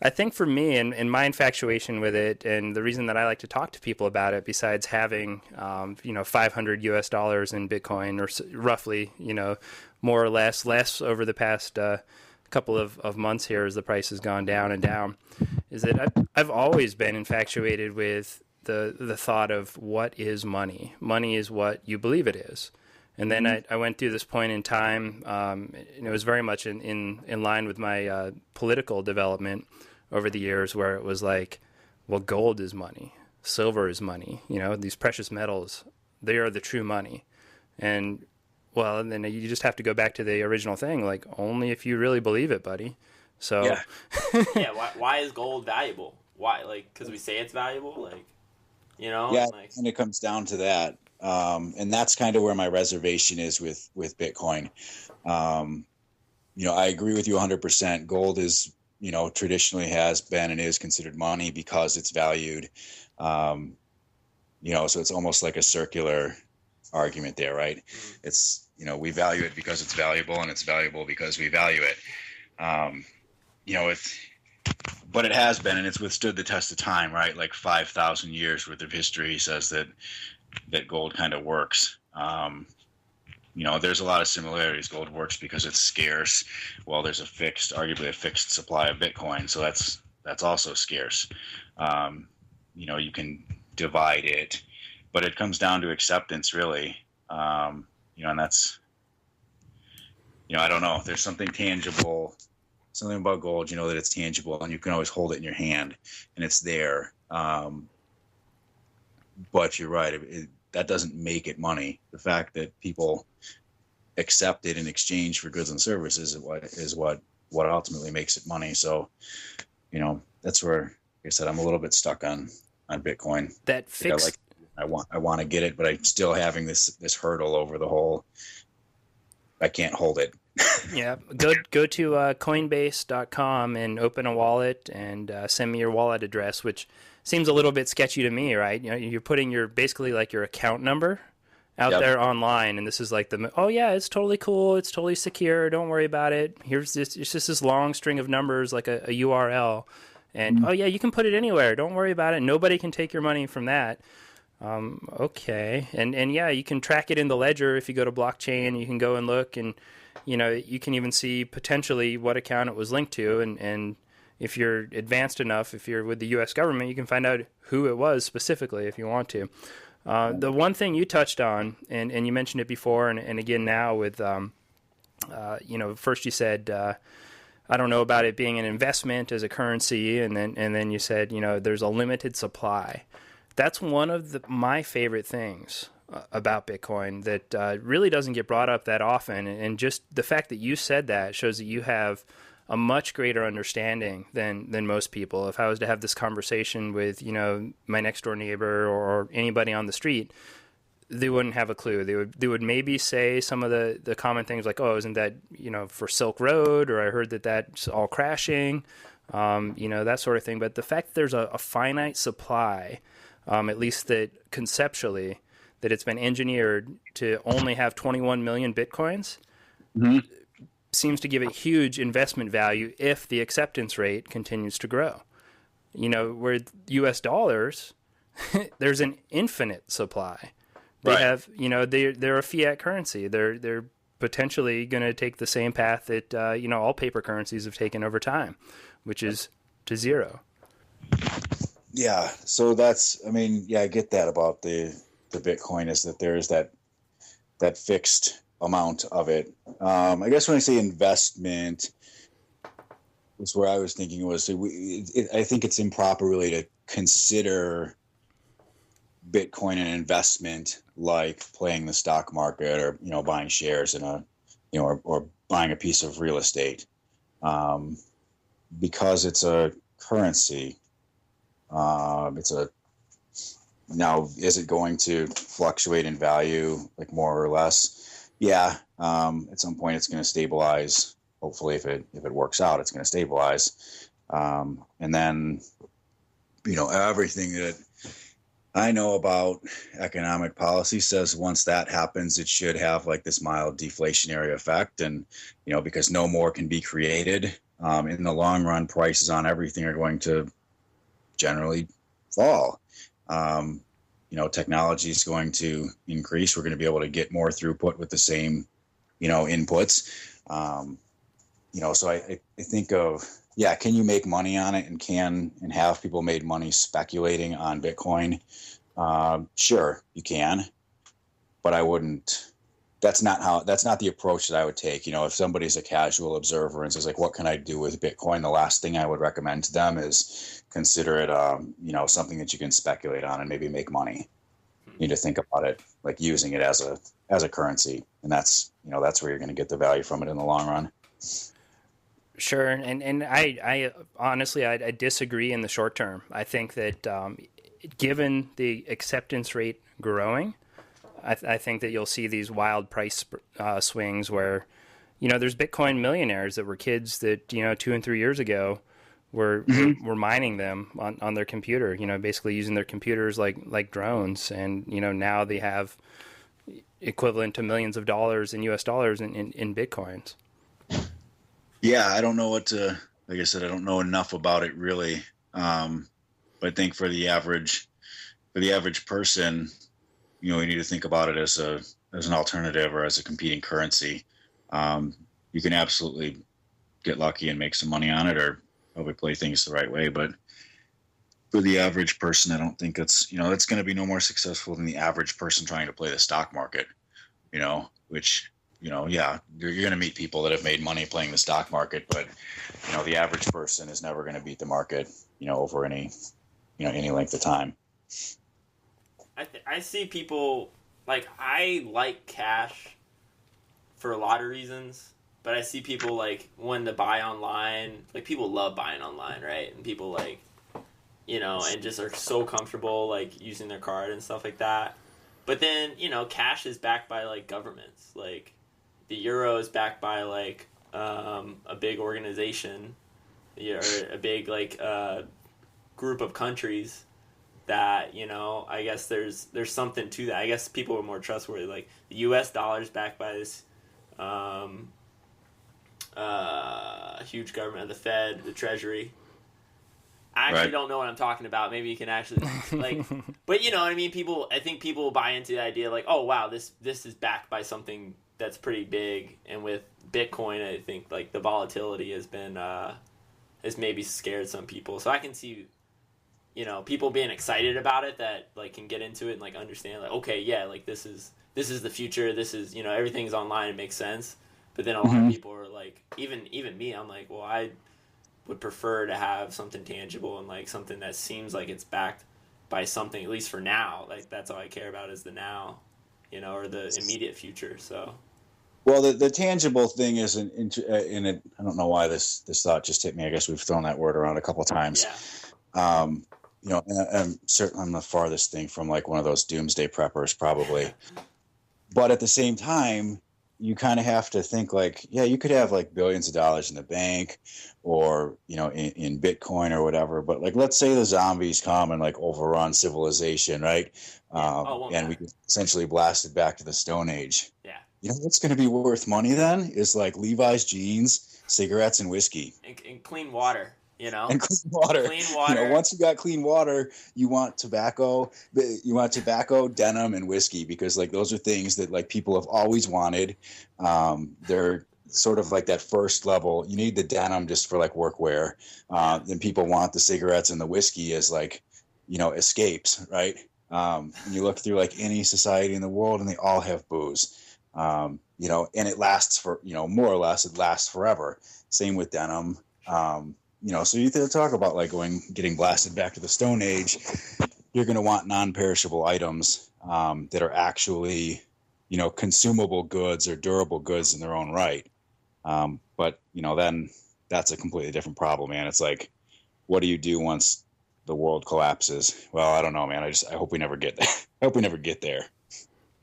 I think for me and my infatuation with it, and the reason that I like to talk to people about it, besides having you know, $500 in Bitcoin, or roughly, you know, more or less over the past couple of months here as the price has gone down and down, is that I've always been infatuated with the thought of what is money. Money is what you believe it is. And then I went through this point in time, and it was very much in line with my political development over the years, where it was like, well, gold is money, silver is money, you know, these precious metals, they are the true money. And, well, and then you just have to go back to the original thing, like, only if you really believe it, buddy. So yeah, why is gold valuable? Why? Like, because we say it's valuable? Like, you know? Yeah, like, and it comes down to that. And that's kind of where my reservation is with Bitcoin. You know, I agree with you 100%. Gold is, you know, traditionally has been and is considered money because it's valued. You know, so it's almost like a circular argument there, right? Mm-hmm. It's, you know, we value it because it's valuable, and it's valuable because we value it. You know, but it has been, and it's withstood the test of time, right? Like 5,000 years worth of history says that gold kind of works. You know, there's a lot of similarities. Gold works because it's scarce. Well, there's arguably a fixed supply of Bitcoin, so that's also scarce. You know, you can divide it, but it comes down to acceptance, really. You know, and that's, you know, I don't know. There's something tangible, something about gold, you know, that it's tangible, and you can always hold it in your hand, and it's there. But you're right. That doesn't make it money. The fact that people accept it in exchange for goods and services is what ultimately makes it money. So, you know, that's where, like I said, I'm a little bit stuck on Bitcoin. That fixed. I want to get it, but I'm still having this hurdle over the whole. I can't hold it. Yeah, go to Coinbase.com and open a wallet and send me your wallet address, which seems a little bit sketchy to me, right? You know, you're putting basically like your account number out there online, and this is like oh yeah, it's totally cool, it's totally secure, don't worry about it. It's just this long string of numbers, like a URL, and oh yeah, you can put it anywhere, don't worry about it, nobody can take your money from that. Okay, and yeah, you can track it in the ledger if you go to blockchain. You can go and look, and you know, you can even see potentially what account it was linked to, and if you're advanced enough, if you're with the U.S. government, you can find out who it was specifically if you want to. The one thing you touched on, and you mentioned it before, and again now with, you know, first you said, I don't know about it being an investment as a currency, and then you said, you know, there's a limited supply. That's one of my favorite things about Bitcoin that really doesn't get brought up that often. And just the fact that you said that shows that you have a much greater understanding than most people. If I was to have this conversation with, my next door neighbor or anybody on the street, they wouldn't have a clue. They would maybe say some of the common things like, oh, isn't that, for Silk Road, or I heard that's all crashing, that sort of thing. But the fact that there's a finite supply, at least that conceptually, that it's been engineered to only have 21 million Bitcoins, seems to give a huge investment value if the acceptance rate continues to grow. Where US dollars, there's an infinite supply. They have, they're a fiat currency. They're potentially going to take the same path that, all paper currencies have taken over time, which is to zero. Yeah. So I get that about the Bitcoin, is that there's that fixed amount of it. I guess when I say investment, was where I was thinking was, I think it's improper really to consider Bitcoin an investment like playing the stock market or, buying shares in or buying a piece of real estate, because it's a currency. Now, is it going to fluctuate in value, like more or less? Yeah. At some point it's going to stabilize. Hopefully if it works out, it's going to stabilize. And then, everything that I know about economic policy says once that happens, it should have like this mild deflationary effect. And, because no more can be created, in the long run, prices on everything are going to generally fall. Technology is going to increase. We're going to be able to get more throughput with the same, inputs. So I think of, can you make money on it, and have people made money speculating on Bitcoin? Sure, you can, but I wouldn't. That's not the approach that I would take. If somebody's a casual observer and says like, what can I do with Bitcoin? The last thing I would recommend to them is consider it, something that you can speculate on and maybe make money. You need to think about it like using it as a currency, and that's where you're going to get the value from it in the long run. Sure, and I honestly I disagree in the short term. I think that given the acceptance rate growing, I think that you'll see these wild price swings where, there's Bitcoin millionaires that were kids that 2 and 3 years ago were mining them on their computer. Basically using their computers like drones, and now they have equivalent to millions of dollars in US dollars in Bitcoins. Yeah, I don't know like I said, I don't know enough about it really. But I think for the average person, you need to think about it as an alternative or as a competing currency. You can absolutely get lucky and make some money on it, or probably play things the right way. But for the average person, I don't think it's going to be no more successful than the average person trying to play the stock market, which, you're going to meet people that have made money playing the stock market, but, the average person is never going to beat the market, over any length of time. I see people, like, I like cash for a lot of reasons, but I see people, like, when to buy online, like, people love buying online, right? And people, like, and just are so comfortable, like, using their card and stuff like that. But then, cash is backed by, like, governments. Like, the euro is backed by, like, a big organization, or a big, like, group of countries that, I guess there's something to that. I guess people are more trustworthy. Like, the U.S. dollar is backed by this huge government, the Fed, the Treasury. I actually don't know what I'm talking about. Maybe you can actually, like, but you know what I mean? I think people buy into the idea, like, oh, wow, this is backed by something that's pretty big. And with Bitcoin, I think, like, the volatility has maybe scared some people. So I can see, people being excited about it that, like, can get into it and, like, understand, like, okay, yeah, like, this is the future. This is, everything's online. It makes sense. But then a lot of people are like, even me, I'm like, well, I would prefer to have something tangible and, like, something that seems like it's backed by something, at least for now. Like, that's all I care about is the now. or the immediate future. So, well, the tangible thing is in it. I don't know why this thought just hit me. I guess we've thrown that word around a couple of times. yeah. I'm certain I'm the farthest thing from like one of those doomsday preppers, probably. But at the same time, you kind of have to think like, yeah, you could have like billions of dollars in the bank or, in Bitcoin or whatever. But like, let's say the zombies come and like overrun civilization, right? And we get essentially blasted back to the Stone Age. Yeah. You know what's going to be worth money then is like Levi's jeans, cigarettes, and whiskey. And clean water. And clean water. Clean water. Once you got clean water, you want tobacco. You want tobacco, denim, and whiskey because like those are things that like people have always wanted. They're sort of like that first level. You need the denim just for like workwear. Then people want the cigarettes and the whiskey as like, escapes, right? And you look through like any society in the world, and they all have booze. And it lasts for more or less. It lasts forever. Same with denim. So you talk about like getting blasted back to the Stone Age, you're going to want non-perishable items that are actually, consumable goods or durable goods in their own right. But then that's a completely different problem, man. It's like, what do you do once the world collapses? Well, I don't know, man. I hope we never get there. I hope we never get there.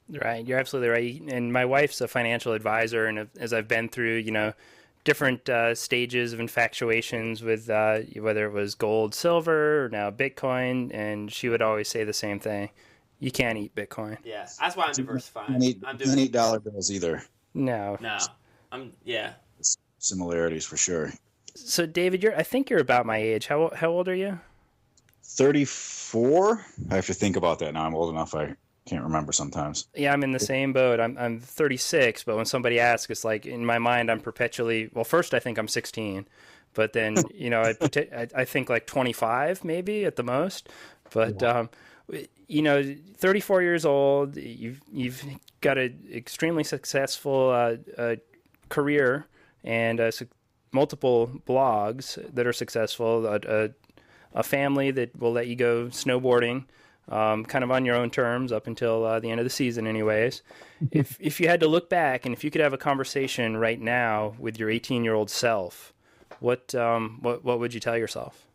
Right. You're absolutely right. And my wife's a financial advisor. And as I've been through, different stages of infatuations with whether it was gold, silver, or now Bitcoin, and she would always say the same thing: you can't eat Bitcoin. Yeah, that's why I'm diversifying. I'm doing $8 bills either. No. Similarities for sure. So David, I think you're about my age. How old are you? 34. I have to think about that now. I'm old enough. I can't remember sometimes. Yeah, I'm in the same boat. I'm 36, but when somebody asks, it's like in my mind I'm perpetually. Well, first I think I'm 16, but then I think like 25 maybe at the most. But 34 years old, you've got an extremely successful career and multiple blogs that are successful. A family that will let you go snowboarding. Kind of on your own terms up until the end of the season anyways. If you had to look back and if you could have a conversation right now with your 18-year-old self, what would you tell yourself?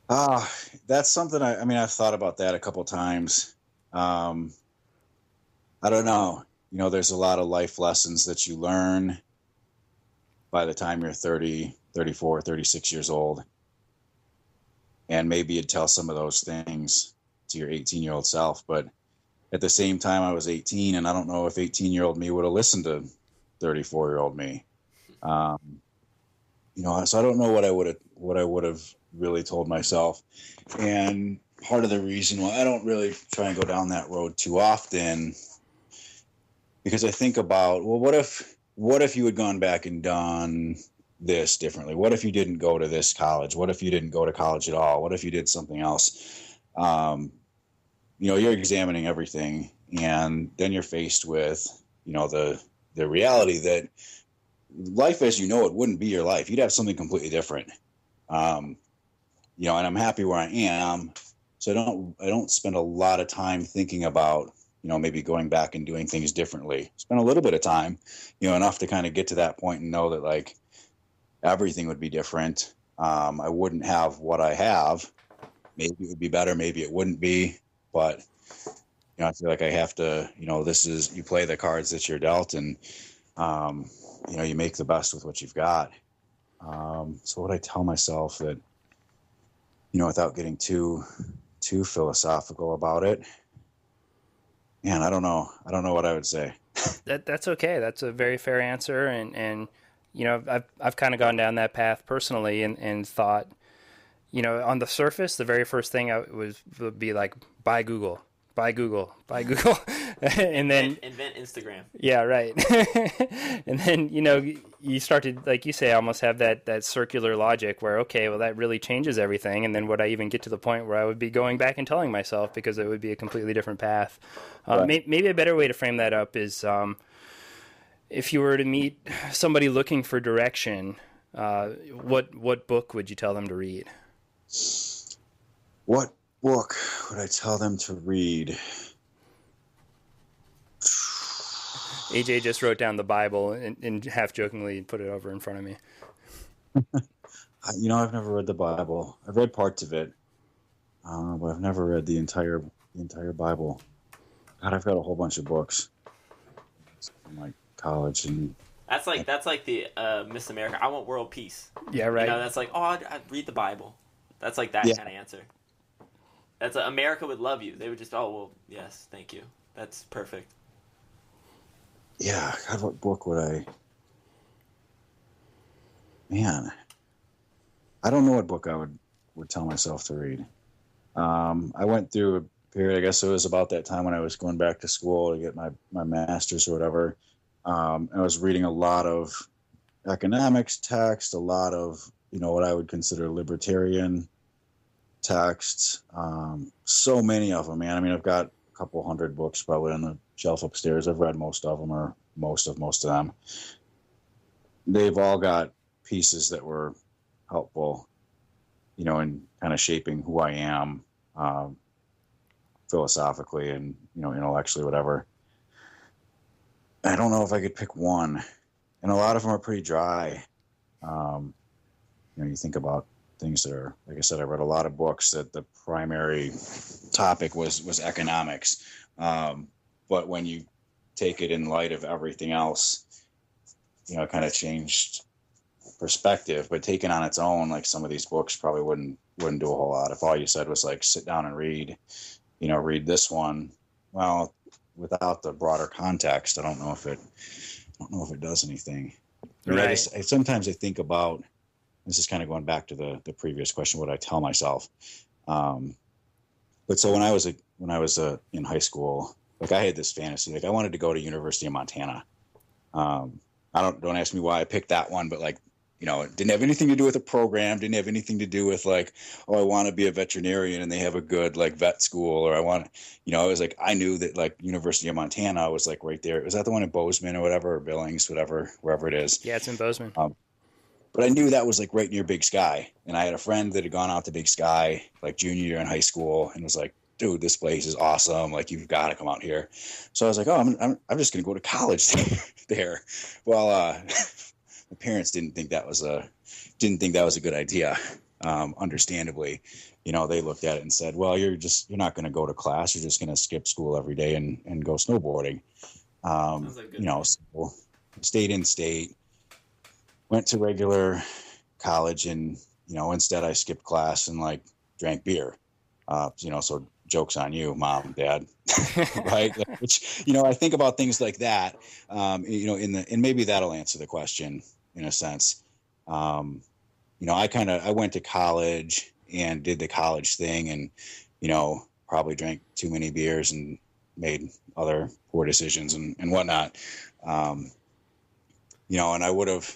That's something I've thought about that a couple times. I don't know. There's a lot of life lessons that you learn by the time you're 30, 34, 36 years old. And maybe you'd tell some of those things to your 18-year-old self. But at the same time, I was 18, and I don't know if 18-year-old me would have listened to 34-year-old me. So I don't know what I would have really told myself. And part of the reason why I don't really try and go down that road too often, because I think about, well, what if you had gone back and done this differently? What if you didn't go to this college? What if you didn't go to college at all? What if you did something else? You're examining everything, and then you're faced with, the reality that life as you know it wouldn't be your life. You'd have something completely different. And I'm happy where I am, so I don't spend a lot of time thinking about, maybe going back and doing things differently. Spend a little bit of time, enough to kind of get to that point and know that like everything would be different. I wouldn't have what I have. Maybe it would be better. Maybe it wouldn't be. But, I feel like I have to, you play the cards that you're dealt, and, you make the best with what you've got. So what I tell myself that, without getting too philosophical about it, man, I don't know what I would say. That's okay. That's a very fair answer. And I've kind of gone down that path personally and thought, on the surface, the very first thing would be like, buy Google. And then invent Instagram. Yeah, right. And then, you start to, like you say, almost have that circular logic where, okay, well, that really changes everything. And then would I even get to the point where I would be going back and telling myself, because it would be a completely different path. Right. Maybe a better way to frame that up is, if you were to meet somebody looking for direction, what book would you tell them to read? What book would I tell them to read? AJ just wrote down the Bible and half jokingly put it over in front of me. I've never read the Bible. I've read parts of it, but I've never read the entire Bible. God, I've got a whole bunch of books from like college, and that's like the Miss America. I want world peace. Yeah, right. That's like, I'd read the Bible. That's like that kind of answer. That's America would love you. They would just, yes, thank you. That's perfect. Yeah, God, what book would I? Man, I don't know what book I would tell myself to read. I went through a period, I guess it was about that time when I was going back to school to get my master's or whatever. I was reading a lot of economics text, a lot of, what I would consider libertarian texts. So many of them, man. I mean, I've got a couple hundred books probably on the shelf upstairs. I've read most of them, or most of them. They've all got pieces that were helpful, in kind of shaping who I am, philosophically and, intellectually, whatever. I don't know if I could pick one, and a lot of them are pretty dry. You think about things that are, like I said, I read a lot of books that the primary topic was economics. But when you take it in light of everything else, it kind of changed perspective. But taken on its own, like some of these books probably wouldn't do a whole lot. If all you said was like, sit down and read this one, well, without the broader context, I don't know if it does anything. Right. Sometimes I think about, this is kind of going back to the previous question, what I tell myself. But so when I was in high school, like I had this fantasy, like I wanted to go to University of Montana. Don't ask me why I picked that one, but like, it didn't have anything to do with the program, didn't have anything to do with like, I want to be a veterinarian and they have a good like vet school, or I want, I was like, I knew that like University of Montana was like right there. Was that the one in Bozeman or whatever, or Billings, wherever it is? Yeah, it's in Bozeman. But I knew that was like right near Big Sky. And I had a friend that had gone out to Big Sky like junior year in high school and was like, dude, this place is awesome. Like, you've got to come out here. So I was like, I'm just going to go to college there. Well, my parents didn't think that was a good idea. Understandably, they looked at it and said, well, you're not going to go to class. You're just going to skip school every day and go snowboarding. So stayed in state, went to regular college, and, instead I skipped class and like drank beer. So joke's on you, mom, dad, right? Which, I think about things like that, and maybe that'll answer the question in a sense. I went to college and did the college thing and, probably drank too many beers and made other poor decisions and whatnot. And I would have,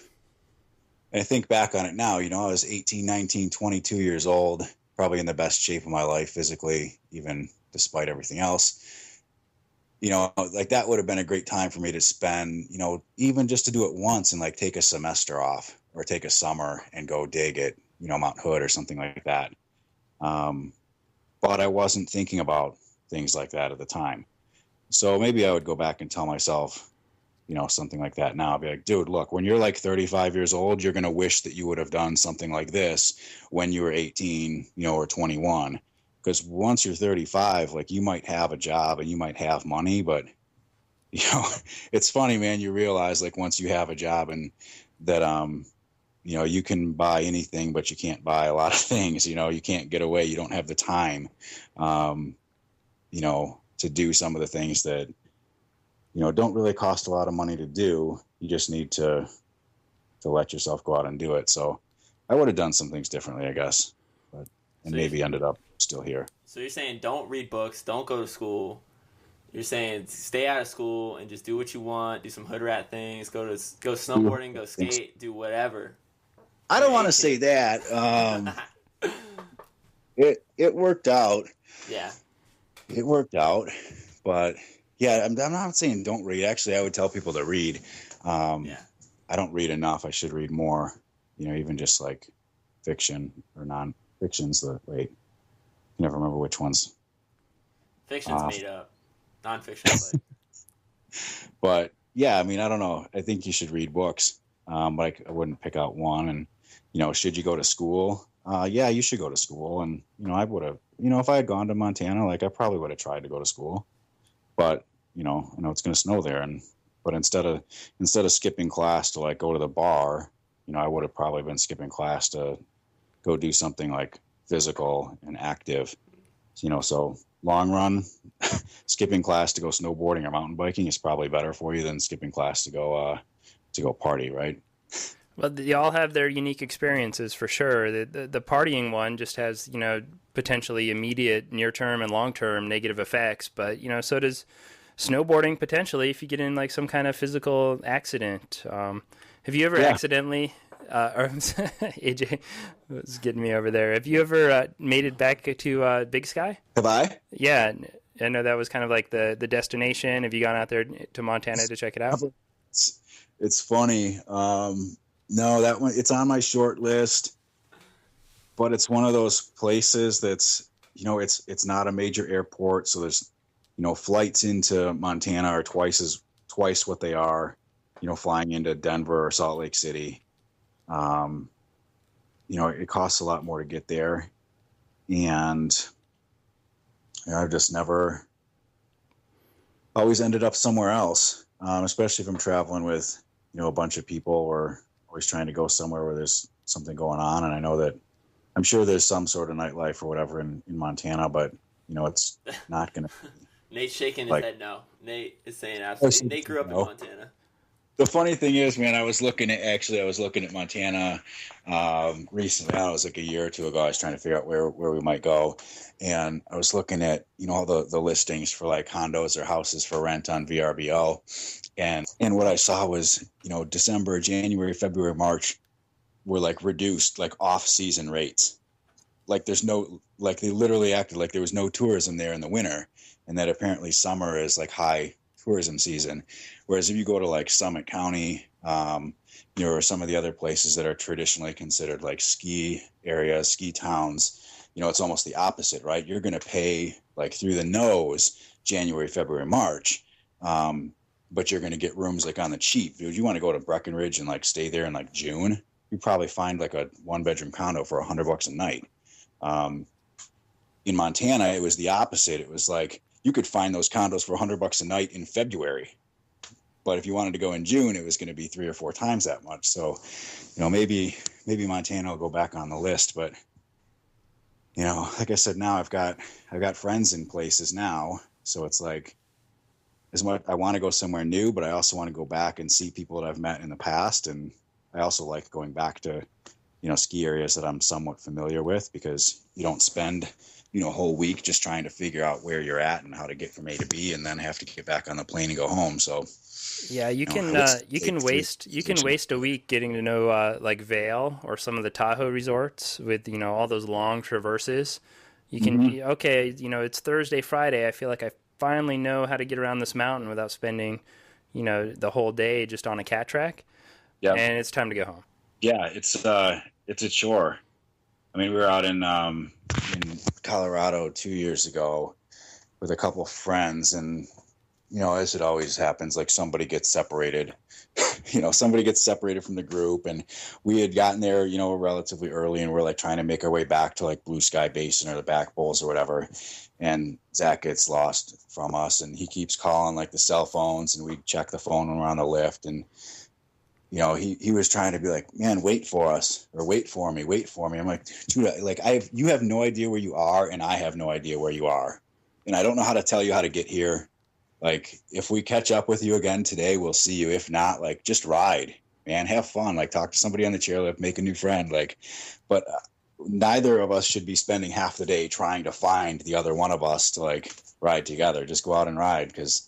I think back on it now, I was 18, 19, 22 years old, probably in the best shape of my life physically, even despite everything else. Like that would have been a great time for me to spend, even just to do it once and like take a semester off or take a summer and go dig at, Mount Hood or something like that. But I wasn't thinking about things like that at the time. So maybe I would go back and tell myself, something like that now. I'd be like, dude, look, when you're like 35 years old, you're going to wish that you would have done something like this when you were 18, or 21. Because once you're 35, like you might have a job and you might have money, but, it's funny, man, you realize like once you have a job and that, you can buy anything, but you can't buy a lot of things, you can't get away. You don't have the time, to do some of the things that, don't really cost a lot of money to do. You just need to let yourself go out and do it. So I would have done some things differently, I guess, and maybe ended up still here. So you're saying don't read books, don't go to school. You're saying stay out of school and just do what you want, do some hood rat things, go snowboarding, go skate, do whatever. I don't want to say that. It worked out. Yeah. It worked out, but yeah, I'm not saying don't read. Actually, I would tell people to read. I don't read enough. I should read more. Even just like fiction or non-fiction's I never remember which ones. Fiction's made up. Non-fiction. But yeah, I mean, I don't know. I think you should read books, but I wouldn't pick out one. And, should you go to school? Yeah, you should go to school. And, I would have, if I had gone to Montana, like I probably would have tried to go to school, but, I know it's going to snow there. But instead of skipping class to like go to the bar, I would have probably been skipping class to go do something like physical and active, so long run, skipping class to go snowboarding or mountain biking is probably better for you than skipping class to go party, right? Well, they all have their unique experiences for sure. The partying one just has, potentially immediate near-term and long-term negative effects, but, so does snowboarding potentially if you get in like some kind of physical accident. Have you ever accidentally, or AJ was getting me over there. Have you ever made it back to Big Sky? Have I? Yeah. I know that was kind of like the destination. Have you gone out there to Montana to check it out? It's funny. No, that one, it's on my short list, but it's one of those places that's, it's not a major airport. So there's, flights into Montana are twice what they are, flying into Denver or Salt Lake City. It costs a lot more to get there. And I've just never always ended up somewhere else, especially if I'm traveling with, a bunch of people or always trying to go somewhere where there's something going on. And I know that I'm sure there's some sort of nightlife or whatever in Montana, but it's not going to. Nate's shaking his head no. Nate is saying absolutely. Nate grew up in Montana. The funny thing is, man, I was looking at Montana recently. It was like a year or two ago. I was trying to figure out where we might go. And I was looking at, all the listings for like condos or houses for rent on VRBO. And what I saw was, December, January, February, March were like reduced, like off-season rates. Like they literally acted like there was no tourism there in the winter. And that apparently summer is like high tourism season. Whereas if you go to like Summit County, or some of the other places that are traditionally considered like ski areas, ski towns, it's almost the opposite, right? You're going to pay like through the nose January, February, March. But you're going to get rooms like on the cheap. Dude, you want to go to Breckenridge and like stay there in like June, you probably find like a 1-bedroom condo for $100 a night. In Montana, it was the opposite. It was like you could find those condos for $100 a night in February. But if you wanted to go in June, it was going to be 3 or 4 times that much. So, maybe Montana will go back on the list. But, like I said, now I've got friends in places now. So it's like, as much I want to go somewhere new, but I also want to go back and see people that I've met in the past. And I also like going back to, ski areas that I'm somewhat familiar with, because you don't spend, a whole week just trying to figure out where you're at and how to get from A to B and then have to get back on the plane and go home. So yeah, you can waste a week getting to know like Vail or some of the Tahoe resorts with, all those long traverses. You can, it's Thursday, Friday. I feel like I finally know how to get around this mountain without spending, the whole day just on a cat track. Yeah. And it's time to go home. Yeah, it's a chore. I mean, we were out in Colorado 2 years ago with a couple of friends, and as it always happens, like somebody gets separated. Somebody gets separated from the group, and we had gotten there, relatively early, and we're like trying to make our way back to like Blue Sky Basin or the Back Bowls or whatever. And Zach gets lost from us, and he keeps calling like the cell phones, and we check the phone when we're on the lift, and he was trying to be like, man, wait for us, or wait for me. I'm like, dude, like you have no idea where you are, and I have no idea where you are, and I don't know how to tell you how to get here. Like, if we catch up with you again today, we'll see you. If not, like, just ride, man, have fun. Like, talk to somebody on the chairlift, make a new friend. Like, but neither of us should be spending half the day trying to find the other one of us to like ride together. Just go out and ride, because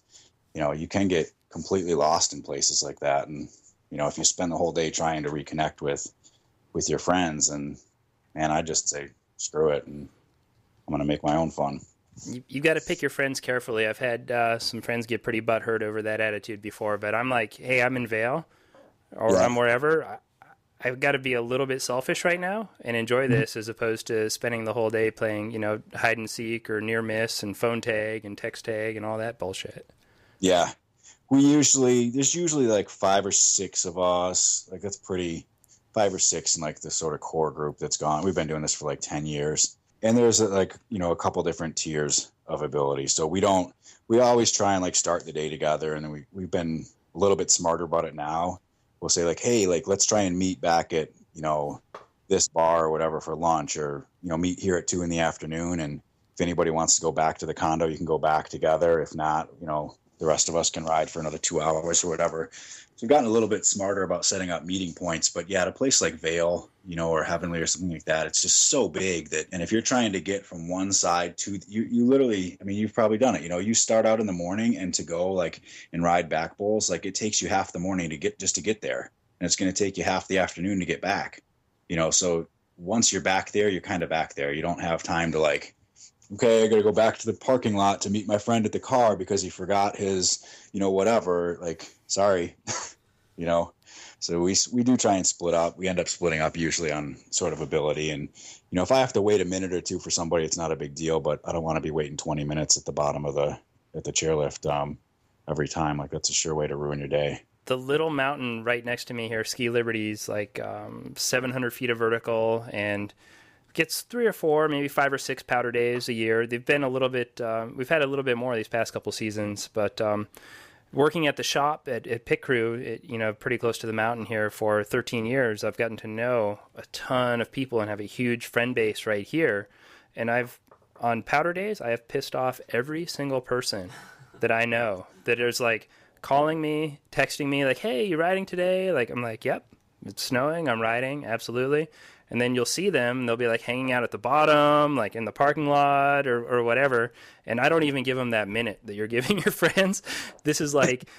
you can get completely lost in places like that. And if you spend the whole day trying to reconnect with your friends, and man, I just say screw it, and I'm gonna make my own fun. You got to pick your friends carefully. I've had some friends get pretty butthurt over that attitude before, but I'm like, hey, I'm in Vail, or I'm wherever. I've got to be a little bit selfish right now and enjoy this, as opposed to spending the whole day playing, hide and seek or near miss and phone tag and text tag and all that bullshit. Yeah. there's usually like 5 or 6 of us. Like that's pretty, 5 or 6 in like the sort of core group that's gone. We've been doing this for like 10 years. And there's like, a couple different tiers of ability. So we always try and like start the day together. And then we've been a little bit smarter about it now. We'll say like, hey, like let's try and meet back at, this bar or whatever for lunch, or, meet here at 2 p.m. And if anybody wants to go back to the condo, you can go back together. If not, the rest of us can ride for another 2 hours or whatever. So we've gotten a little bit smarter about setting up meeting points. But yeah, at a place like Vail, or Heavenly or something like that, it's just so big that, and if you're trying to get from one side to, you literally, I mean, you've probably done it, you start out in the morning and to go like and ride back bowls, like it takes you half the morning to get there. And it's going to take you half the afternoon to get back, so once you're back there, you're kind of back there. You don't have time to like, okay, I got to go back to the parking lot to meet my friend at the car because he forgot his, whatever, like, sorry, So we do try and split up. We end up splitting up usually on sort of ability. And, if I have to wait a minute or two for somebody, it's not a big deal, but I don't want to be waiting 20 minutes at the bottom of the chairlift every time. Like that's a sure way to ruin your day. The little mountain right next to me here, Ski Liberty's like 700 feet of vertical and gets 3 or 4, maybe 5 or 6 powder days a year. They've been a little bit, we've had a little bit more these past couple seasons, but working at the shop at Pitcrew, pretty close to the mountain here for 13 years, I've gotten to know a ton of people and have a huge friend base right here. And on powder days, I have pissed off every single person that I know that is like calling me, texting me like, hey, you riding today? Like, I'm like, yep, it's snowing. I'm riding. Absolutely. And then you'll see them, and they'll be like hanging out at the bottom, like in the parking lot or whatever. And I don't even give them that minute that you're giving your friends. This is like,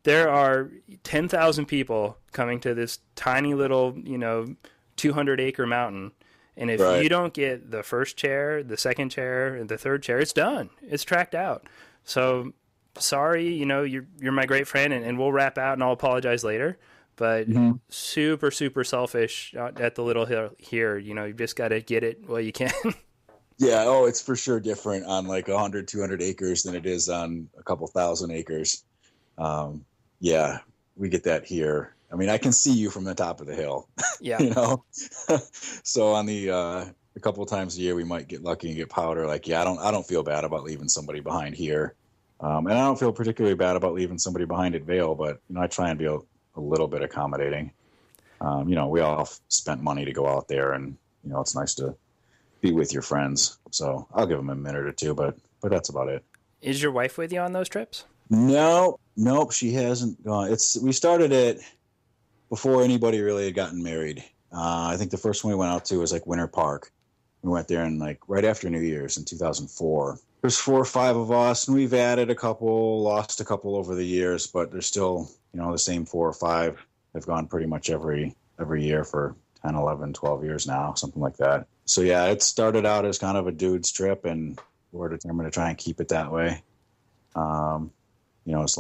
there are 10,000 people coming to this tiny little, 200-acre mountain. And if you don't get the first chair, the second chair, and the third chair, it's done. It's tracked out. So sorry, you're my great friend, and we'll wrap out, and I'll apologize later. But super, super selfish at the little hill here. You just got to get it while you can. Yeah. Oh, it's for sure different on like 100, 200 acres than it is on a couple thousand acres. Yeah, we get that here. I mean, I can see you from the top of the hill. Yeah. So on a couple of times a year, we might get lucky and get powder. Like, yeah, I don't feel bad about leaving somebody behind here. And I don't feel particularly bad about leaving somebody behind at Vail, but, I try and be a little bit accommodating. We all spent money to go out there, and, it's nice to be with your friends. So I'll give them a minute or two, but that's about it. Is your wife with you on those trips? No, nope, she hasn't gone. We started it before anybody really had gotten married. I think the first one we went out to was like Winter Park. We went there in like right after New Year's in 2004. There's 4 or 5 of us, and we've added a couple, lost a couple over the years, but there's still, the same 4 or 5 have gone pretty much every year for 10, 11, 12 years now, something like that. So yeah, it started out as kind of a dude's trip, and we're determined to try and keep it that way. As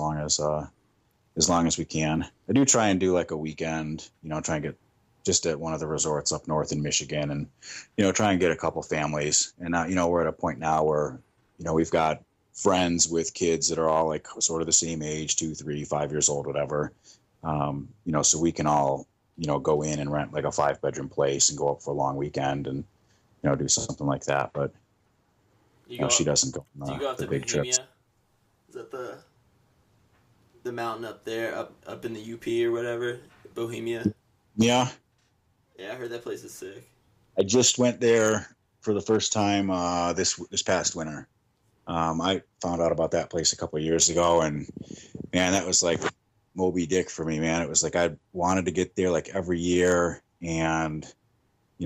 long as we can. I do try and do like a weekend, try and get just at one of the resorts up north in Michigan, and, try and get a couple families. And now, we're at a point now where, we've got friends with kids that are all like sort of the same age, 2, 3, 5 years old, whatever. So we can all, go in and rent like a 5-bedroom place and go up for a long weekend and, do something like that. But she doesn't go on do you go up the to big Bohemia? trips. Is that the mountain up there, up in the UP or whatever, Bohemia? Yeah. Yeah, I heard that place is sick. I just went there for the first time this past winter. I found out about that place a couple of years ago, and man, that was like Moby Dick for me, man. It was like I wanted to get there like every year, and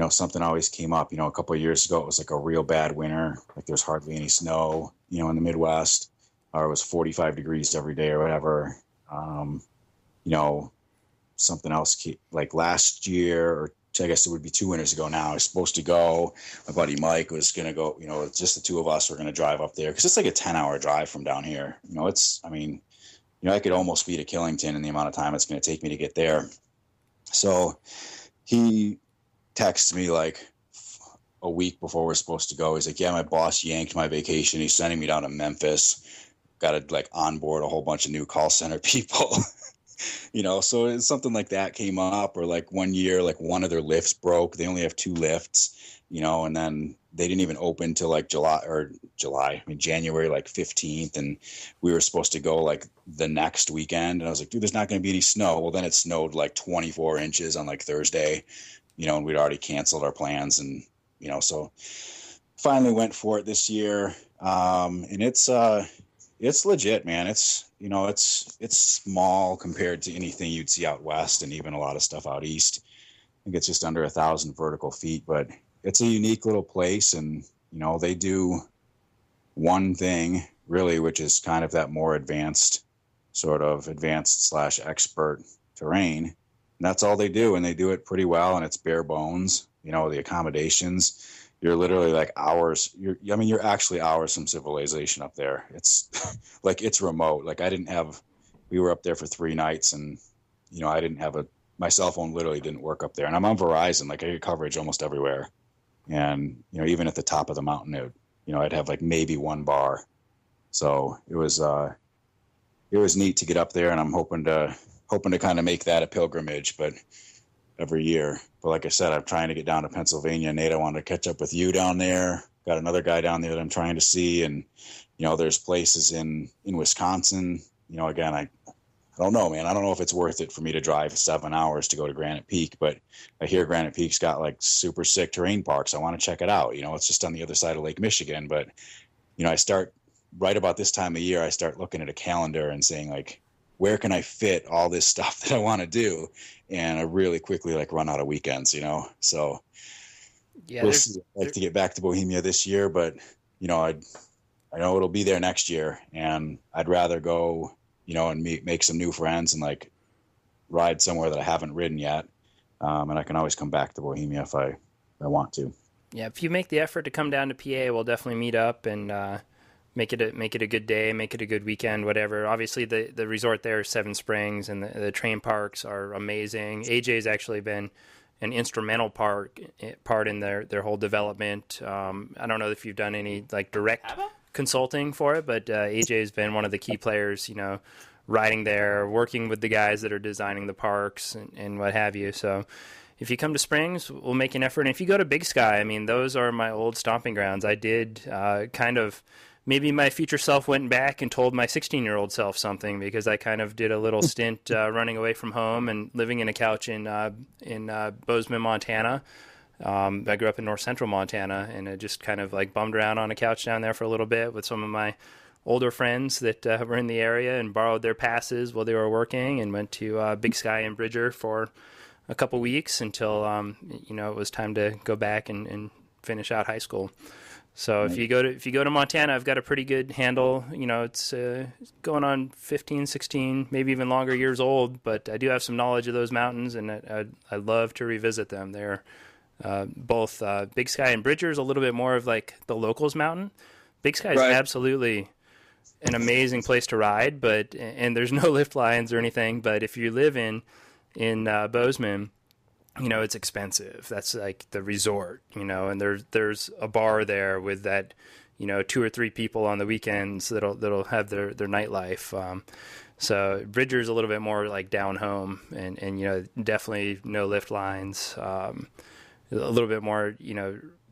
something always came up. A couple of years ago, it was like a real bad winter. Like there's hardly any snow, in the Midwest, or it was 45 degrees every day or whatever. Something else like last year, or I guess it would be 2 winters ago now, I was supposed to go. My buddy Mike was going to go, just the 2 of us were going to drive up there because it's like a 10-hour drive from down here. I could almost be to Killington in the amount of time it's going to take me to get there. So he texted me like a week before we're supposed to go. He's like, yeah, my boss yanked my vacation. He's sending me down to Memphis. got to like onboard a whole bunch of new call center people. So it's something like that came up, or like one year, like one of their lifts broke. They only have 2 lifts, and then they didn't even open till like January, like 15th. And we were supposed to go like the next weekend. And I was like, dude, there's not going to be any snow. Well, then it snowed like 24 inches on like Thursday, and we'd already canceled our plans. And, so finally went for it this year. And it's legit, man. It's small compared to anything you'd see out west, and even a lot of stuff out east. I think it's just under 1,000 vertical feet, but it's a unique little place. And, they do one thing really, which is kind of that more advanced / expert terrain. And that's all they do. And they do it pretty well. And it's bare bones, the accommodations. You're literally like hours. You're actually hours from civilization up there. It's like, it's remote. Like we were up there for 3 nights, and, I didn't have my cell phone literally didn't work up there. And I'm on Verizon. Like, I get coverage almost everywhere. And, even at the top of the mountain, I'd have like maybe 1 bar. So it was neat to get up there, and I'm hoping to kind of make that a pilgrimage, but every year. But like I said, I'm trying to get down to Pennsylvania. Nate, I wanted to catch up with you down there. Got another guy down there that I'm trying to see. And, there's places in Wisconsin, again, I don't know, man. I don't know if it's worth it for me to drive 7 hours to go to Granite Peak, but I hear Granite Peak's got like super sick terrain parks. I want to check it out. It's just on the other side of Lake Michigan. But, I start right about this time of year, I start looking at a calendar and saying like, where can I fit all this stuff that I want to do? And I really quickly like run out of weekends, so yeah, we'll see. I'd like to get back to Bohemia this year, but I know it'll be there next year, and I'd rather go, and make some new friends and like ride somewhere that I haven't ridden yet. And I can always come back to Bohemia if I want to. Yeah. If you make the effort to come down to PA, we'll definitely meet up and, make it a good day, make it a good weekend, whatever. Obviously, the resort there is Seven Springs, and the train parks are amazing. AJ's actually been an instrumental part in their whole development. I don't know if you've done any like direct consulting for it, but AJ's been one of the key players, riding there, working with the guys that are designing the parks and what have you. So if you come to Springs, we'll make an effort. And if you go to Big Sky, those are my old stomping grounds. I did maybe my future self went back and told my 16-year-old self something, because I kind of did a little stint running away from home and living in a couch in Bozeman, Montana. I grew up in north central Montana, and I just kind of like bummed around on a couch down there for a little bit with some of my older friends that were in the area, and borrowed their passes while they were working, and went to Big Sky and Bridger for a couple weeks until it was time to go back and finish out high school. So if you go to Montana, I've got a pretty good handle. It's going on 15, 16, maybe even longer years old, but I do have some knowledge of those mountains, and I'd love to revisit them. They're both Big Sky and Bridger is a little bit more of like the locals mountain. Big Sky is absolutely an amazing place to ride, and there's no lift lines or anything. But if you live in Bozeman, it's expensive. That's like the resort, and there's a bar there with that, 2 or 3 people on the weekends that'll have their nightlife. So Bridger's a little bit more like down home, and definitely no lift lines. A little bit more,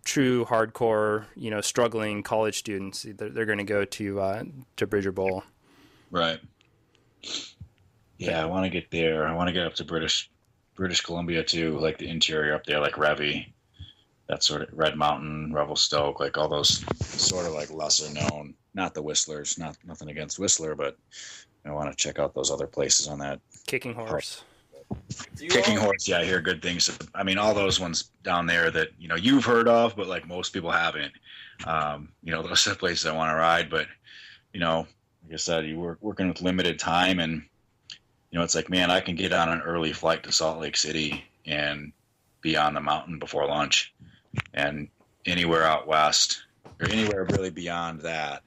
true hardcore, struggling college students. They're going to go to Bridger Bowl. Right. Yeah, I want to get there. I want to get up to British Columbia too, like the interior up there, like Revy, that sort of Red Mountain, Revelstoke, like all those sort of like lesser known, not the Whistlers, nothing against Whistler, but I want to check out those other places on that. Kicking Horse. Kicking Horse, yeah, I hear good things. All those ones down there that, you've heard of, but like most people haven't. Those are the places I want to ride, but, like I said, you were working with limited time, and it's like, man, I can get on an early flight to Salt Lake City and be on the mountain before lunch. And anywhere out west, or anywhere really beyond that,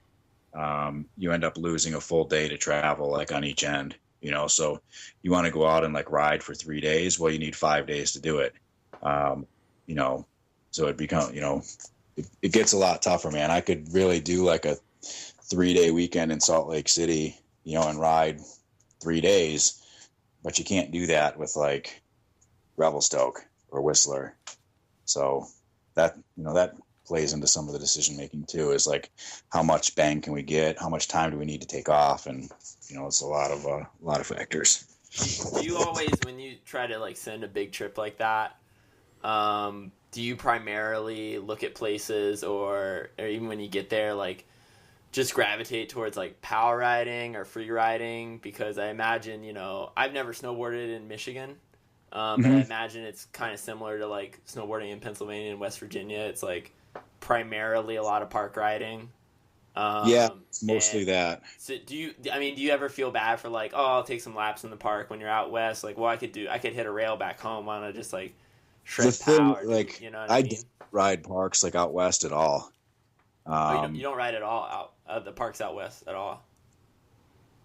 you end up losing a full day to travel, like on each end. So you want to go out and like ride for 3 days. Well, you need 5 days to do it. So it becomes, it gets a lot tougher, man. I could really do like a 3-day weekend in Salt Lake City, and ride 3 days, but you can't do that with like Revelstoke or Whistler. So that plays into some of the decision making too, is like how much bang can we get? How much time do we need to take off? And, it's a lot of factors. Do you always, when you try to like send a big trip like that, do you primarily look at places or even when you get there, like just gravitate towards like power riding or free riding? Because I imagine, I've never snowboarded in Michigan, but I imagine it's kind of similar to like snowboarding in Pennsylvania and West Virginia. It's like primarily a lot of park riding. It's mostly that. So do you ever feel bad for like, oh, I'll take some laps in the park when you're out west? Like, well, I could hit a rail back home. Why don't I just like shred power? Like, I don't ride parks like out west at all. You don't ride at all out the parks out west at all.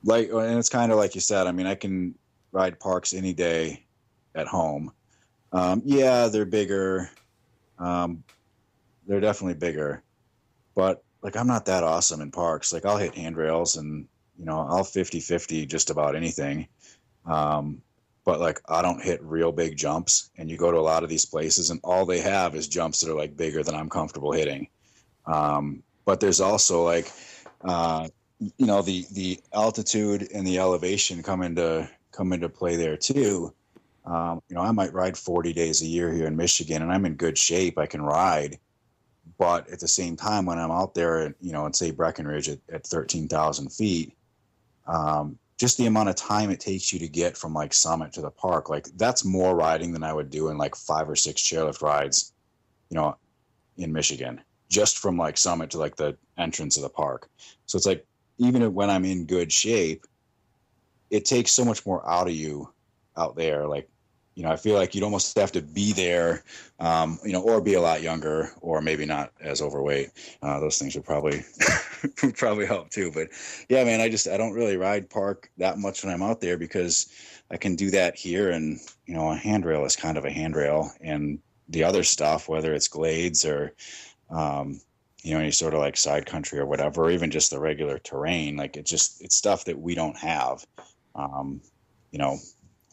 Like, and it's kind of like you said. I mean, I can ride parks any day at home. They're bigger. They're definitely bigger, but like I'm not that awesome in parks. Like I'll hit handrails and I'll 50-50 just about anything. But like I don't hit real big jumps. And you go to a lot of these places and all they have is jumps that are like bigger than I'm comfortable hitting. But there's also like the altitude and the elevation come into play there too. I might ride 40 days a year here in Michigan and I'm in good shape. I can ride. But at the same time, when I'm out there, and say Breckenridge at 13,000 feet, just the amount of time it takes you to get from like summit to the park, like that's more riding than I would do in like 5 or 6 chairlift rides, in Michigan, just from like summit to like the entrance of the park. So it's like, even when I'm in good shape, it takes so much more out of you out there. Like, I feel like you'd almost have to be there, or be a lot younger, or maybe not as overweight. Those things would probably help too. But yeah, man, I don't really ride park that much when I'm out there because I can do that here. And, a handrail is kind of a handrail, and the other stuff, whether it's glades or, any sort of like side country or whatever, or even just the regular terrain, like it's stuff that we don't have,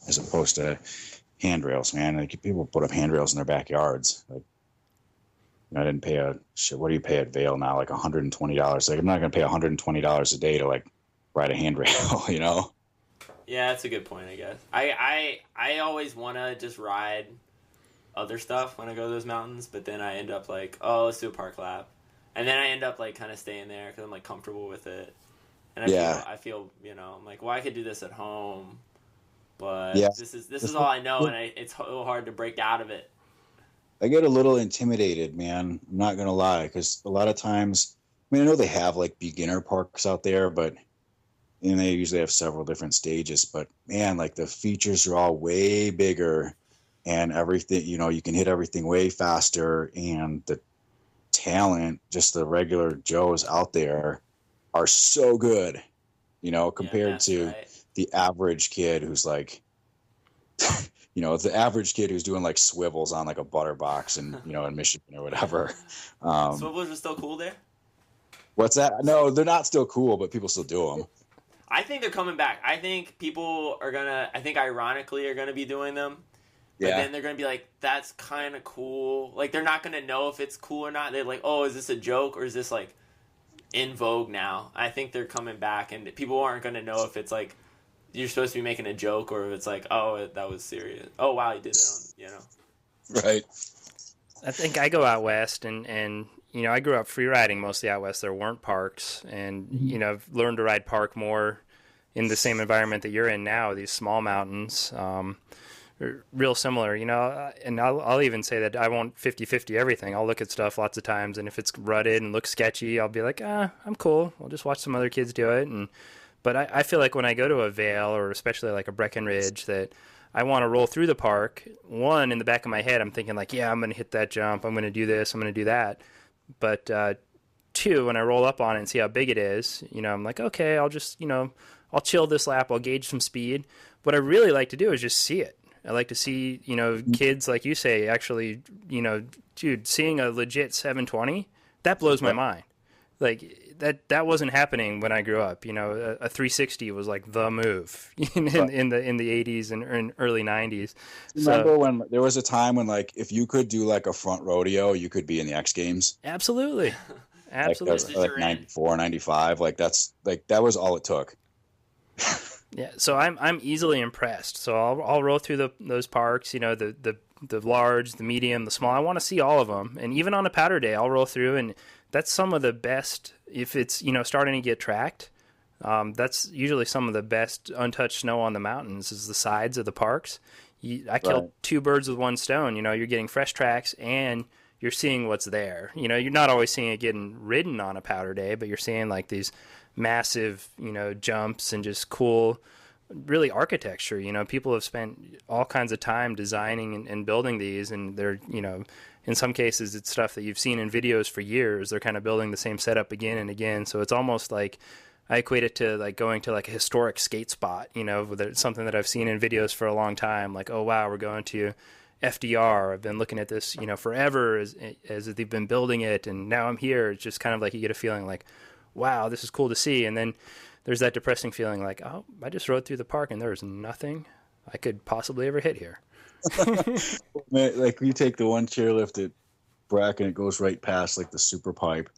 as opposed to handrails, man. Like people put up handrails in their backyards. Like, I didn't pay what do you pay at Vail now? Like $120. Like I'm not going to pay $120 a day to like ride a handrail, Yeah, that's a good point, I guess. I always want to just ride other stuff when I go to those mountains, but then I end up like, oh, let's do a park lap. And then I end up like kind of staying there because I'm like comfortable with it. And I feel, I'm like, well, I could do this at home. But this is all I know, and it's so hard to break out of it. I get a little intimidated, man. I'm not going to lie, because a lot of times, I know they have like beginner parks out there, and they usually have several different stages. But man, like the features are all way bigger, and everything, you can hit everything way faster, and the talent, just the regular Joes out there, are so good, compared to. Right. The average kid who's like, the average kid who's doing like swivels on like a butter box in Michigan or whatever. Swivels are still cool there? What's that? No, they're not still cool, but people still do them. I think they're coming back. I think people are ironically are going to be doing them. But then they're going to be like, that's kind of cool. Like, they're not going to know if it's cool or not. They're like, oh, is this a joke or is this like in vogue now? I think they're coming back, and people aren't going to know if it's like, you're supposed to be making a joke, or if it's like, oh, that was serious. Oh, wow, you did it on, Right. I think I go out west, and I grew up free riding mostly out west. There weren't parks, and, I've learned to ride park more in the same environment that you're in now, these small mountains, real similar, and I'll even say that I won't 50-50 everything. I'll look at stuff lots of times, and if it's rutted and looks sketchy, I'll be like, I'm cool. I'll just watch some other kids do it, But I feel like when I go to a Vail, or especially like a Breckenridge, that I want to roll through the park. One, in the back of my head, I'm thinking like, yeah, I'm going to hit that jump. I'm going to do this. I'm going to do that. But two, when I roll up on it and see how big it is, I'm like, okay, I'll just, I'll chill this lap. I'll gauge some speed. What I really like to do is just see it. I like to see, kids, like you say, actually, dude, seeing a legit 720, that blows my mind. Like that wasn't happening when I grew up. A 360 was like the move in the 80s and early 90s. Remember when there was a time when, like, if you could do like a front rodeo, you could be in the X Games? Absolutely. Absolutely. Like 94, 95. Like that was all it took. Yeah. So I'm easily impressed. So I'll roll through those parks, the large, the medium, the small. I want to see all of them. And even on a powder day, I'll roll through, and that's some of the best. If it's, starting to get tracked, that's usually some of the best untouched snow on the mountains is the sides of the parks. I killed two birds with one stone. You're getting fresh tracks and you're seeing what's there. You're not always seeing it getting ridden on a powder day, but you're seeing like these massive, jumps and just cool, really architecture. People have spent all kinds of time designing and building these, and they're, in some cases it's stuff that you've seen in videos for years. They're kind of building the same setup again and again. So it's almost like I equate it to like going to like a historic skate spot, something that I've seen in videos for a long time. Like, oh wow, we're going to FDR. I've been looking at this, forever as they've been building it, and now I'm here. It's just kind of like you get a feeling like, wow, this is cool to see. And then there's that depressing feeling like, oh, I just rode through the park and there's nothing I could possibly ever hit here. Like you take the one chairlift at Bracken, it goes right past like the super pipe.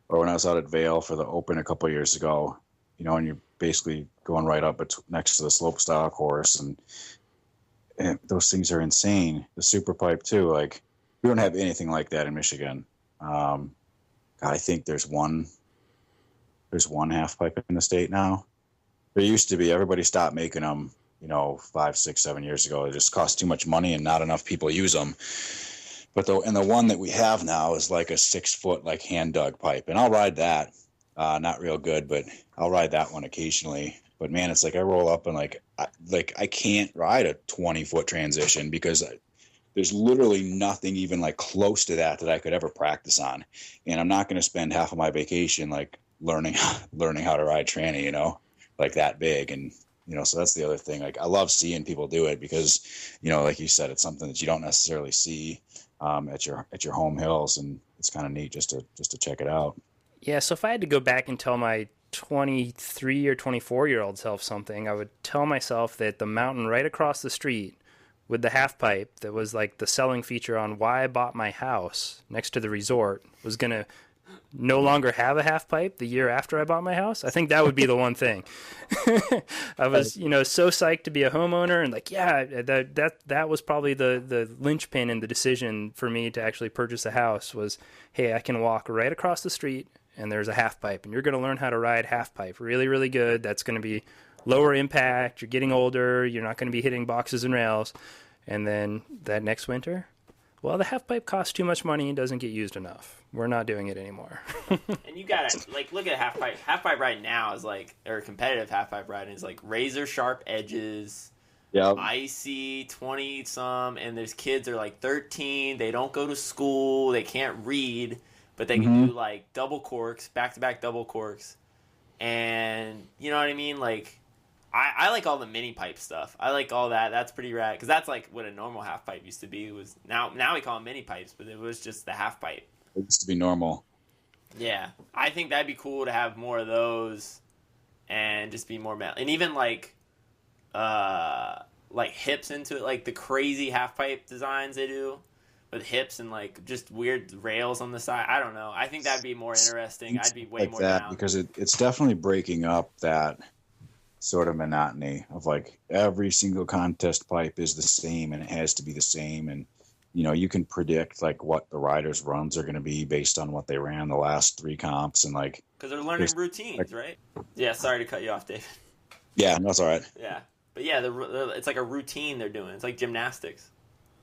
Or when I was out at Vail for the Open a couple of years ago, and you're basically going right up next to the slopestyle course, and those things are insane. The super pipe too. Like, we don't have anything like that in Michigan. God, I think there's one half pipe in the state now. There used to be. Everybody stopped making them, 5, 6, 7 years ago. It just cost too much money and not enough people use them. But the one that we have now is like a 6-foot like hand dug pipe, and I'll ride that. Not real good, but I'll ride that one occasionally. But man, it's like I roll up and I can't ride a 20-foot transition because there's literally nothing even like close to that I could ever practice on, and I'm not going to spend half of my vacation like learning how to ride tranny, like that big. And so that's the other thing. Like, I love seeing people do it because, like you said, it's something that you don't necessarily see at your home hills, and it's kind of neat just to check it out. Yeah. So if I had to go back and tell my 23 or 24-year-old self something, I would tell myself that the mountain right across the street with the half pipe that was like the selling feature on why I bought my house next to the resort was going to no longer have a half pipe the year after I bought my house. I think that would be the one thing. I was, so psyched to be a homeowner, and like, yeah, that was probably the linchpin in the decision for me to actually purchase a house was, hey, I can walk right across the street and there's a half pipe, and you're going to learn how to ride half pipe really, really good. That's going to be lower impact. You're getting older. You're not going to be hitting boxes and rails. And then that next winter, well, the half pipe costs too much money and doesn't get used enough. We're not doing it anymore. And you gotta look at half pipe. Half pipe right now is or competitive half pipe riding is like razor sharp edges, icy 20 some, and there's kids that are like 13. They don't go to school. They can't read, but they can do like double corks, back to back double corks, and you know what I mean, like. I like all the mini pipe stuff. I like all that. That's pretty rad because that's like what a normal half pipe used to be. It was now we call them mini pipes, but it was just the half pipe. It used to be normal. Yeah, I think that'd be cool to have more of those, and just be more metal. And even like hips into it, like the crazy half pipe designs they do with hips and like just weird rails on the side. I don't know. I think that'd be more interesting. I'd be way more down because it's definitely breaking up that sort of monotony of like every single contest pipe is the same and it has to be the same, and you can predict like what the riders' runs are going to be based on what they ran the last 3 comps, and like because they're learning routines, right? Yeah, sorry to cut you off, David. Yeah, that's all right. Yeah, but yeah, it's like a routine they're doing. It's like gymnastics.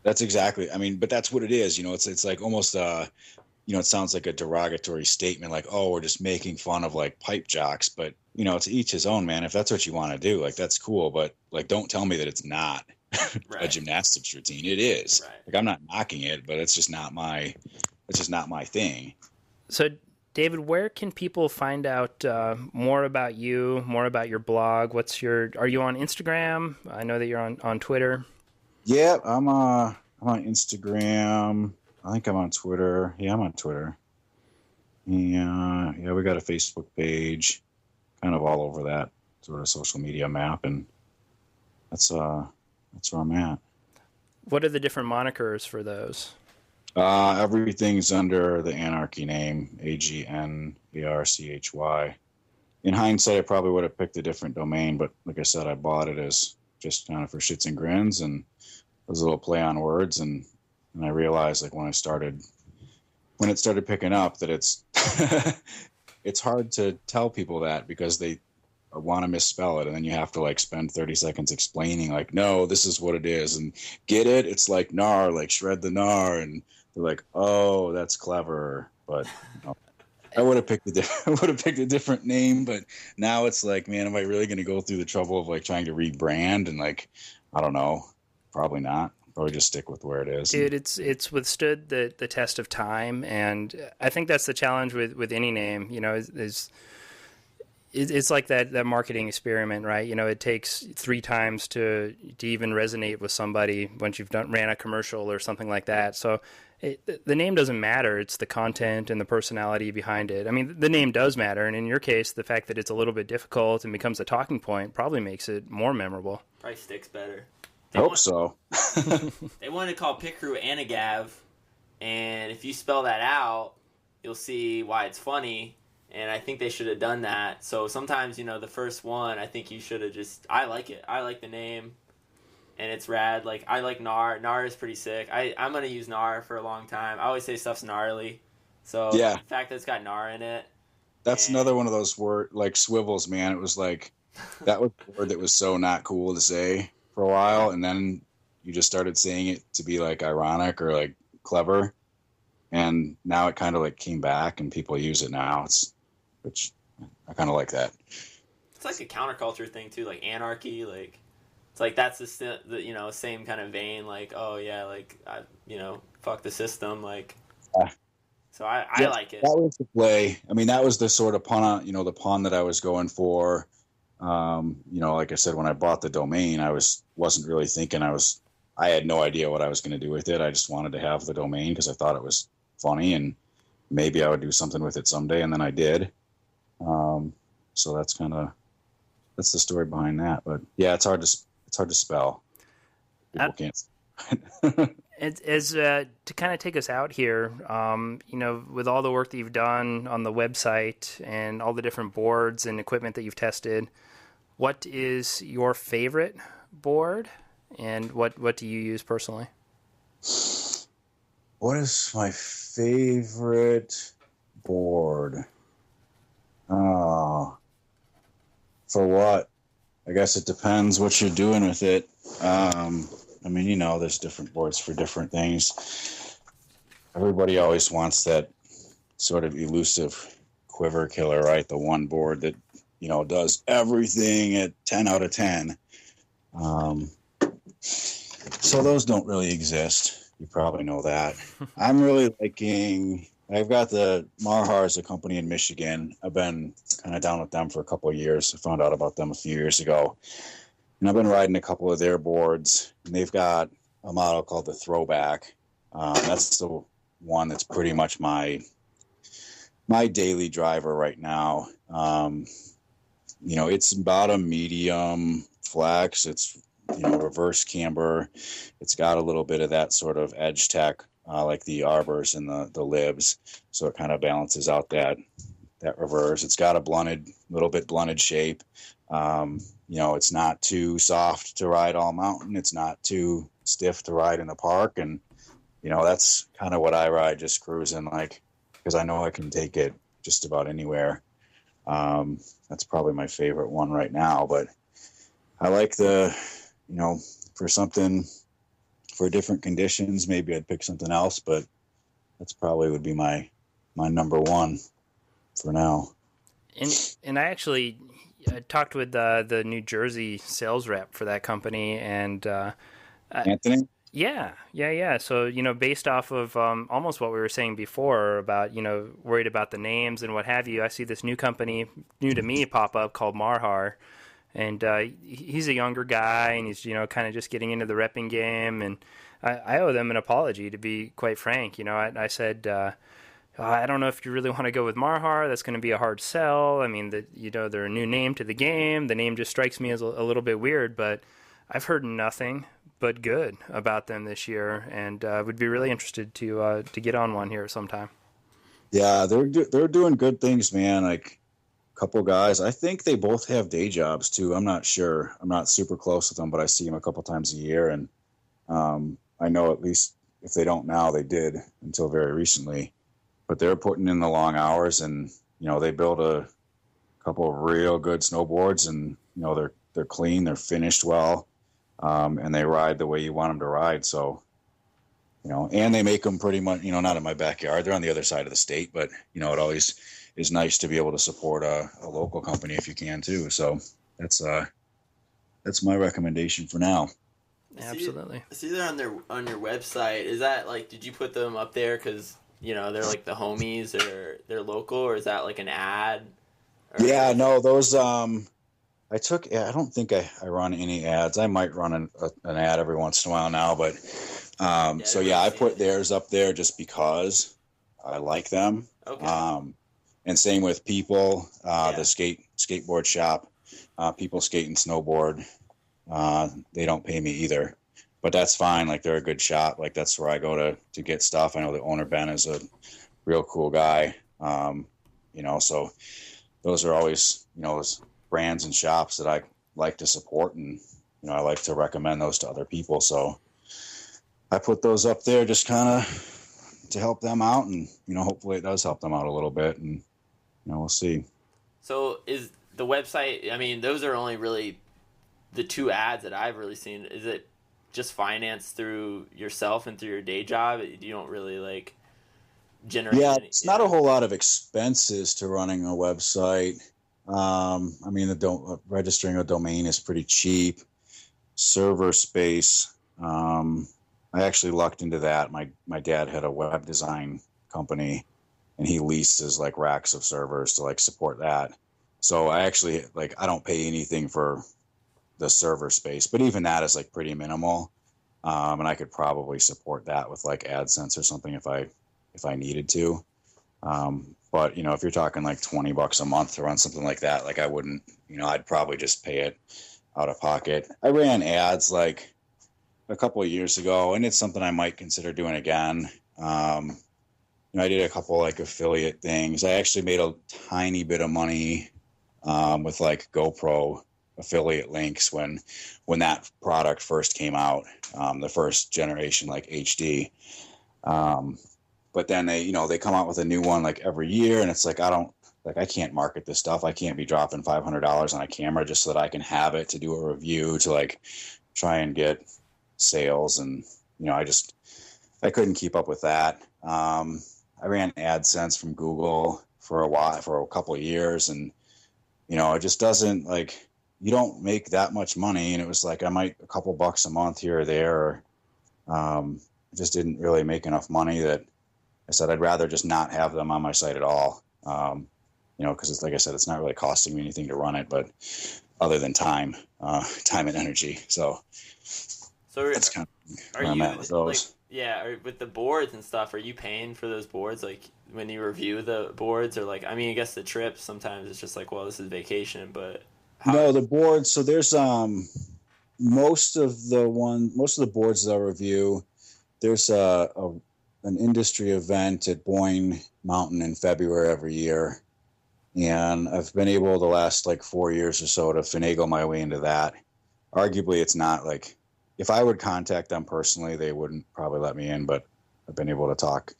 That's exactly. I mean, but that's what it is. It's like almost it sounds like a derogatory statement, like, oh, we're just making fun of like pipe jocks, but to each his own, man. If that's what you want to do, like, that's cool, but like, don't tell me that it's not a gymnastics routine. It is. Right. Like, I'm not knocking it, but it's just not my thing. So, David, where can people find out more about you, more about your blog? Are you on Instagram? I know that you're on Twitter. Yeah, I'm on Instagram. I think I'm on Twitter. Yeah, I'm on Twitter. Yeah, we got a Facebook page, kind of all over that sort of social media map, and that's where I'm at. What are the different monikers for those? Everything's under the Anarchy name, AGNARCHY. In hindsight, I probably would have picked a different domain, but like I said, I bought it as just kind of for shits and grins, and it was a little play on words, and I realized like when it started picking up that it's it's hard to tell people that because they want to misspell it, and then you have to like spend 30 seconds explaining like, no, this is what it is, and get it? It's like gnar, like shred the gnar, and they're like, oh, that's clever, but no. I would have picked a different name, but now it's like, man, am I really going to go through the trouble of like trying to rebrand? And like, I don't know, probably not. Probably just stick with where it is. Dude, it's withstood the test of time, and I think that's the challenge with any name. You know, it's like that marketing experiment, right? You know, it takes 3 times to even resonate with somebody once you've ran a commercial or something like that. So the name doesn't matter. It's the content and the personality behind it. I mean, the name does matter, and in your case, the fact that it's a little bit difficult and becomes a talking point probably makes it more memorable. Probably sticks better. So. They wanted to call Pitcrew&nbsp, and if you spell that out, you'll see why it's funny. And I think they should have done that. So sometimes, you know, the first one, I think you should have I like it. I like the name. And it's rad. Like, I like gnar. Gnar is pretty sick. I'm going to use gnar for a long time. I always say stuff's gnarly. So yeah. The fact that it's got gnar in it. That's another one of those words, like swivels, man. It was like, that was a word that was so not cool to say for a while. And then you just started saying it to be like ironic or like clever. And now it kind of like came back and people use it now. Which I kind of like that. It's like a counterculture thing too, like anarchy, like it's like that's the you know, same kind of vein, like, oh yeah, like fuck the system, like. So I like it. That was the play. I mean, that was the sort of pun, the pun that I was going for. Like I said, when I bought the domain, I wasn't really thinking I had no idea what I was going to do with it. I just wanted to have the domain because I thought it was funny and maybe I would do something with it someday, and then I did. So that's the story behind that. But yeah, it's hard to spell. People can't. As to kind of take us out here, with all the work that you've done on the website and all the different boards and equipment that you've tested, what is your favorite board, and what do you use personally? What is my favorite board? Oh, for what? I guess it depends what you're doing with it. There's different boards for different things. Everybody always wants that sort of elusive quiver killer, right? The one board that, does everything at 10 out of 10. So those don't really exist. You probably know that. I'm really liking... I've got the Marhar as a company in Michigan. I've been kind of down with them for a couple of years. I found out about them a few years ago. And I've been riding a couple of their boards. And they've got a model called the Throwback. That's the one that's pretty much my daily driver right now. It's about a medium flex. It's, reverse camber. It's got a little bit of that sort of edge tech. Like the arbors and the libs, so it kind of balances out that reverse. It's got a little bit blunted shape. It's not too soft to ride all mountain. It's not too stiff to ride in the park, and that's kind of what I ride, just cruising, like, because I know I can take it just about anywhere. That's probably my favorite one right now, but I like for different conditions, maybe I'd pick something else, but that's probably would be my number one for now. And I actually talked with the New Jersey sales rep for that company, and Anthony? Yeah. So, based off of almost what we were saying before about, worried about the names and what have you, I see this new company, new to me, pop up called Marhar. And he's a younger guy, and he's, kind of just getting into the repping game. And I owe them an apology, to be quite frank. I said, I don't know if you really want to go with Marhar. That's going to be a hard sell. I mean, they're a new name to the game. The name just strikes me as a little bit weird, but I've heard nothing but good about them this year, and would be really interested to get on one here sometime. Yeah, they're doing good things, man. Like a couple guys, I think they both have day jobs too. I'm not sure. I'm not super close with them, but I see them a couple times a year, and I know at least if they don't now, they did until very recently. But they're putting in the long hours, and they build a couple of real good snowboards, and they're clean, they're finished well, and they ride the way you want them to ride. So, and they make them pretty much, not in my backyard. They're on the other side of the state, but it always is nice to be able to support a local company if you can too. So that's my recommendation for now. Absolutely. I see they're on your website. Is that like, did you put them up there because they're like the homies or they're local, or is that like an ad? Yeah, no, those, I don't think I run any ads. I might run an ad every once in a while now, but, I put theirs up there just because I like them. Okay. And same with People, the skateboard shop, People Skate and Snowboard. They don't pay me either. But that's fine. Like, they're a good shop. Like, that's where I go to get stuff. I know the owner, Ben, is a real cool guy. So those are always, those brands and shops that I like to support. And, I like to recommend those to other people. So I put those up there just kind of to help them out. And, hopefully it does help them out a little bit. And, we'll see. So is the website, I mean, those are only really the two ads that I've really seen. Is it just financed through yourself and through your day job? You don't really like generate it's not a whole lot of expenses to running a website. Registering a domain is pretty cheap. Server space, I actually lucked into that. My dad had a web design company, and he leases like racks of servers to like support that. So I actually I don't pay anything for the server space, but even that is like pretty minimal. And I could probably support that with like AdSense or something if I needed to. But if you're talking like $20 a month to run something like that, like I wouldn't, I'd probably just pay it out of pocket. I ran ads like a couple of years ago, and it's something I might consider doing again. I did a couple like affiliate things. I actually made a tiny bit of money with like GoPro affiliate links when that product first came out, the first generation like HD. But then they come out with a new one like every year, and it's like I can't market this stuff. I can't be dropping $500 on a camera just so that I can have it to do a review to like try and get sales, and I couldn't keep up with that. I ran AdSense from Google for a couple of years, and it just doesn't like. You don't make that much money, and it was like I might a couple bucks a month here or there. It just didn't really make enough money that I said I'd rather just not have them on my site at all. Because it's like I said, it's not really costing me anything to run it, but other than time and energy. So that's kind of where I'm at with those. With the boards and stuff, are you paying for those boards? Like when you review the boards, or like, I mean, I guess the trips sometimes it's just like, well, this is vacation, but. No, the boards. So there's most of the boards that I review. There's an industry event at Boyne Mountain in February every year, and I've been able the last like 4 years or so to finagle my way into that. Arguably, it's not like if I would contact them personally, they wouldn't probably let me in, but I've been able to talk.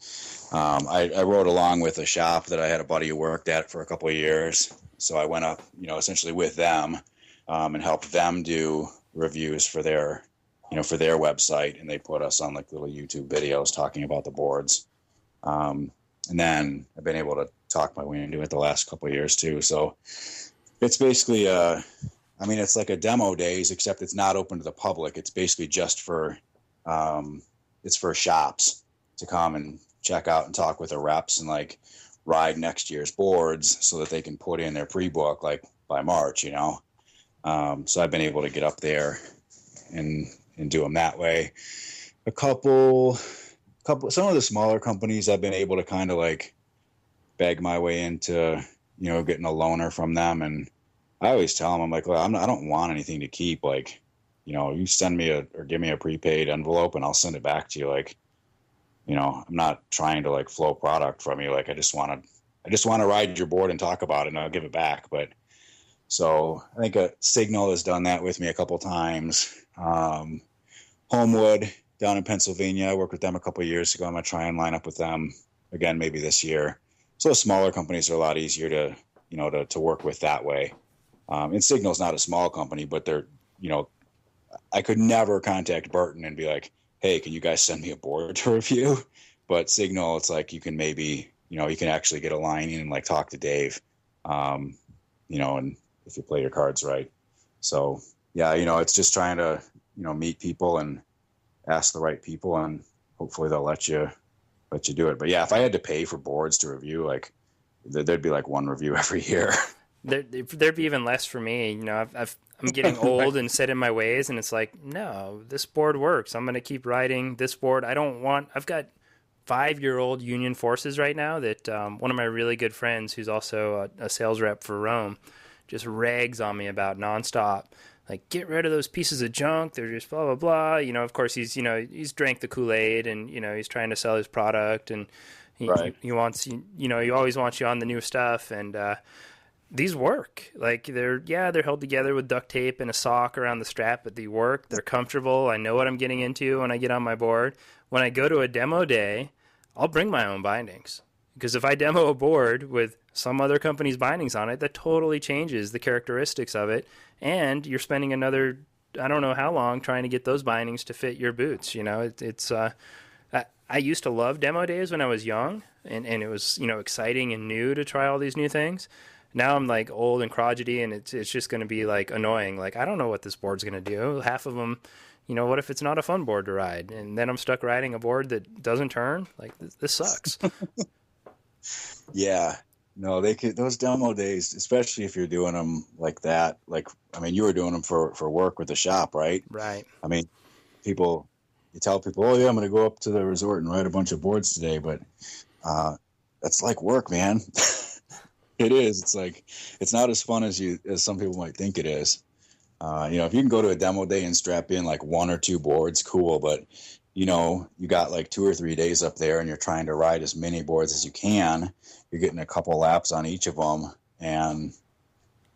I rode along with a shop that I had a buddy who worked at for a couple of years. So I went up, essentially with them, and helped them do reviews for their website. And they put us on like little YouTube videos talking about the boards. And then I've been able to talk my way into it the last couple of years too. So it's basically, it's like a demo days, except it's not open to the public. It's basically just for shops to come and check out and talk with the reps and like ride next year's boards so that they can put in their pre-book like by March, So I've been able to get up there and do them that way. Some of the smaller companies I've been able to kind of like beg my way into, getting a loaner from them. And I always tell them, I'm like, well, I don't want anything to keep. Like, you send me or give me a prepaid envelope and I'll send it back to you. Like, I'm not trying to like flow product from you. Like, I just want to ride your board and talk about it, and I'll give it back. But so I think a Signal has done that with me a couple times. Homewood down in Pennsylvania, I worked with them a couple of years ago. I'm going to try and line up with them again, maybe this year. So smaller companies are a lot easier to work with that way. And Signal's not a small company, but they're, I could never contact Burton and be like, hey, can you guys send me a board to review? But Signal, it's like you can maybe, you can actually get a line in and like talk to Dave, and if you play your cards right. So yeah, it's just trying to, meet people and ask the right people, and hopefully they'll let you do it. But yeah, if I had to pay for boards to review, like there'd be like one review every year. There'd be even less for me. I'm getting old and set in my ways, and it's like, no, this board works. I'm going to keep riding this board. I've got 5-year-old Union Forces right now that one of my really good friends, who's also a sales rep for Rome, just rags on me about nonstop. Like, get rid of those pieces of junk. They're just blah, blah, blah. Of course, he's drank the Kool-Aid, and, he's trying to sell his product, and he wants, he always wants you on the new stuff. And these work. Like, they're held together with duct tape and a sock around the strap, but they work. They're comfortable. I know what I'm getting into when I get on my board. When I go to a demo day, I'll bring my own bindings. Because if I demo a board with some other company's bindings on it, that totally changes the characteristics of it. And you're spending another, I don't know how long, trying to get those bindings to fit your boots. I used to love demo days when I was young, and it was, exciting and new to try all these new things. Now I'm like old and crotchety, and it's just going to be like annoying. Like, I don't know what this board's going to do. Half of them, what if it's not a fun board to ride? And then I'm stuck riding a board that doesn't turn. Like, this sucks. Yeah, no, those demo days, especially if you're doing them like that. Like, I mean, you were doing them for work with the shop, right? Right. I mean, you tell people, oh yeah, I'm going to go up to the resort and ride a bunch of boards today. But that's like work, man. It is. It's like, it's not as fun as some people might think it is. If you can go to a demo day and strap in like 1 or 2 boards, cool. But you got like 2 or 3 days up there, and you're trying to ride as many boards as you can. You're getting a couple laps on each of them, and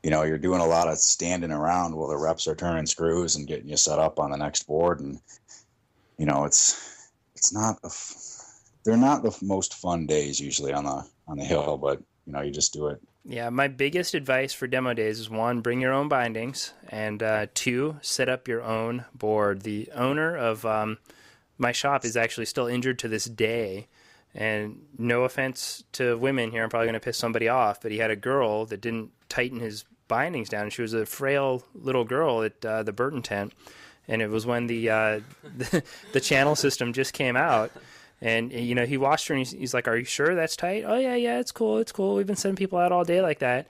you're doing a lot of standing around while the reps are turning screws and getting you set up on the next board. And they're not the most fun days usually on the hill, but you just do it. Yeah, my biggest advice for demo days is 1, bring your own bindings, and 2, set up your own board. The owner of my shop is actually still injured to this day, and no offense to women here, I'm probably going to piss somebody off, but he had a girl that didn't tighten his bindings down. She was a frail little girl at the Burton tent, and it was when the channel system just came out. And, he watched her, and he's like, are you sure that's tight? Oh, yeah, it's cool. We've been sending people out all day like that.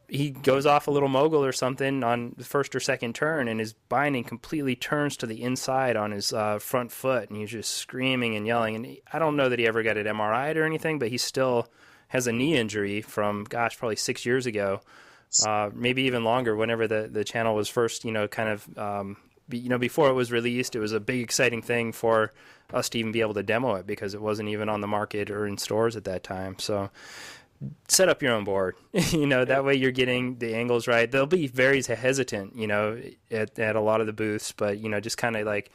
He goes off a little mogul or something on the first or second turn, and his binding completely turns to the inside on his front foot, and he's just screaming and yelling. And I don't know that he ever got it MRI'd or anything, but he still has a knee injury from, probably 6 years ago, maybe even longer, whenever the channel was first, before it was released. It was a big, exciting thing for us to even be able to demo it, because it wasn't even on the market or in stores at that time. So set up your own board, that way you're getting the angles right. They'll be very hesitant, at a lot of the booths, but, just kind of like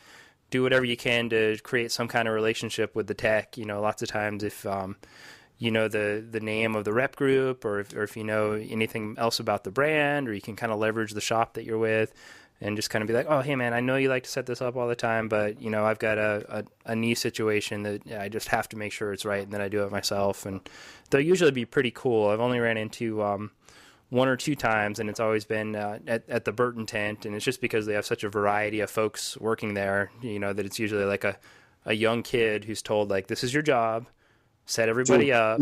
do whatever you can to create some kind of relationship with the tech. Lots of times if, the name of the rep group, or if you know anything else about the brand, or you can kind of leverage the shop that you're with, and just kind of be like, oh, hey, man, I know you like to set this up all the time, but, I've got a knee situation that I just have to make sure it's right, and then I do it myself. And they'll usually be pretty cool. I've only ran into 1 or 2 times, and it's always been at the Burton tent, and it's just because they have such a variety of folks working there, that it's usually like a young kid who's told, like, this is your job, set everybody up.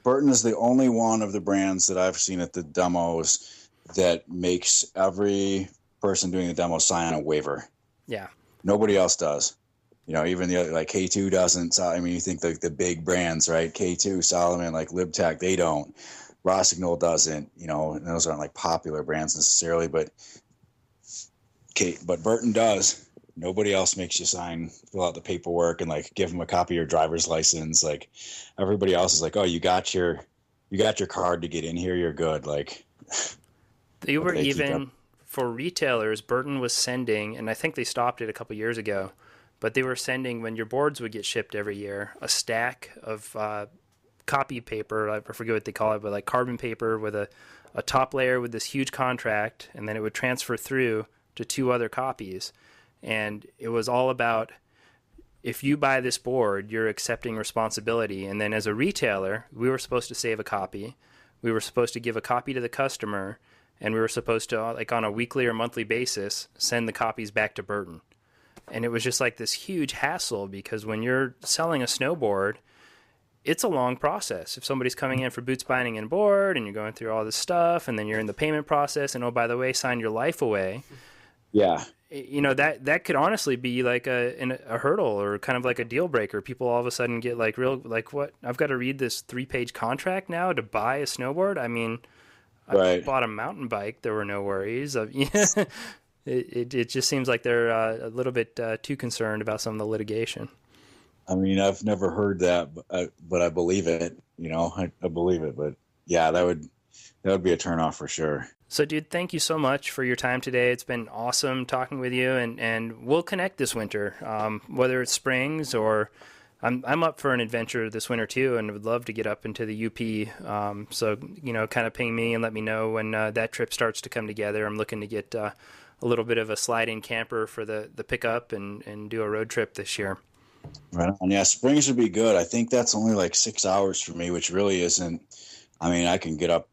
Burton is the only one of the brands that I've seen at the demos that makes every person doing the demo sign a waiver. Yeah. Nobody else does. You know, even the other, like K2 doesn't. I mean, you think like the big brands, right? K2, Salomon, like LibTech, they don't. Rossignol doesn't. You know, and those aren't like popular brands necessarily, but Burton does. Nobody else makes you fill out the paperwork and like give them a copy of your driver's license. Like everybody else is like, oh, you got your card to get in here. You're good. Like they were even for retailers. Burton was sending, and I think they stopped it a couple years ago, but they were sending, when your boards would get shipped every year, a stack of copy paper. I forget what they call it, but like carbon paper with a top layer with this huge contract, and then it would transfer through to 2 other copies. And it was all about, if you buy this board, you're accepting responsibility. And then as a retailer, we were supposed to save a copy. We were supposed to give a copy to the customer, and we were supposed to, like on a weekly or monthly basis, send the copies back to Burton. And it was just like this huge hassle, because when you're selling a snowboard, it's a long process. If somebody's coming in for boots, binding, and board, and you're going through all this stuff, and then you're in the payment process, and oh, by the way, sign your life away. Yeah. You know, that could honestly be like a hurdle, or kind of like a deal breaker. People all of a sudden get like what? I've got to read this 3-page contract now to buy a snowboard? I mean, right. I bought a mountain bike. There were no worries. It just seems like they're a little bit too concerned about some of the litigation. I mean, I've never heard that, but I believe it. You know, I believe it. But yeah, that would be a turnoff for sure. So, dude, thank you so much for your time today. It's been awesome talking with you, and we'll connect this winter, whether it's springs or I'm up for an adventure this winter too, and would love to get up into the UP. So, you know, kind of ping me and let me know when that trip starts to come together. I'm looking to get a little bit of a slide-in camper for the pickup and do a road trip this year. Right on. Yeah, springs would be good. I think that's only like 6 hours for me, which really isn't. I mean, I can get up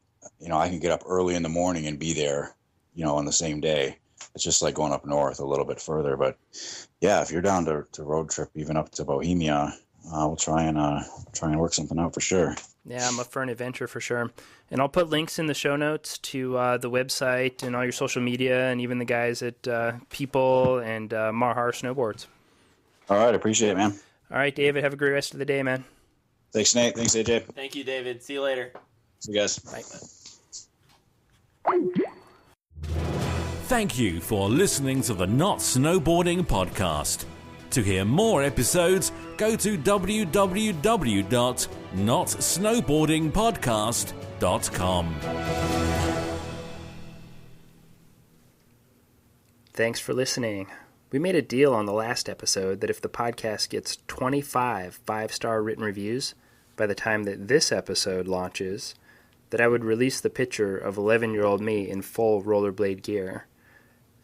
early in the morning and be there, you know, on the same day. It's just like going up north a little bit further. But yeah, if you're down to road trip even up to Bohemia, we'll try and work something out for sure. Yeah, I'm up for an adventure for sure. And I'll put links in the show notes to the website and all your social media, and even the guys at People and Mahar Snowboards. All right, appreciate it, man. All right, David, have a great rest of the day, man. Thanks, Nate. Thanks, AJ. Thank you, David. See you later. See you guys. Bye. Thank you for listening to the Not Snowboarding podcast. To hear more episodes, go to www.notsnowboardingpodcast.com. Thanks for listening. We made a deal on the last episode that if the podcast gets 25 5-star written reviews by the time that this episode launches, that I would release the picture of 11-year-old me in full rollerblade gear.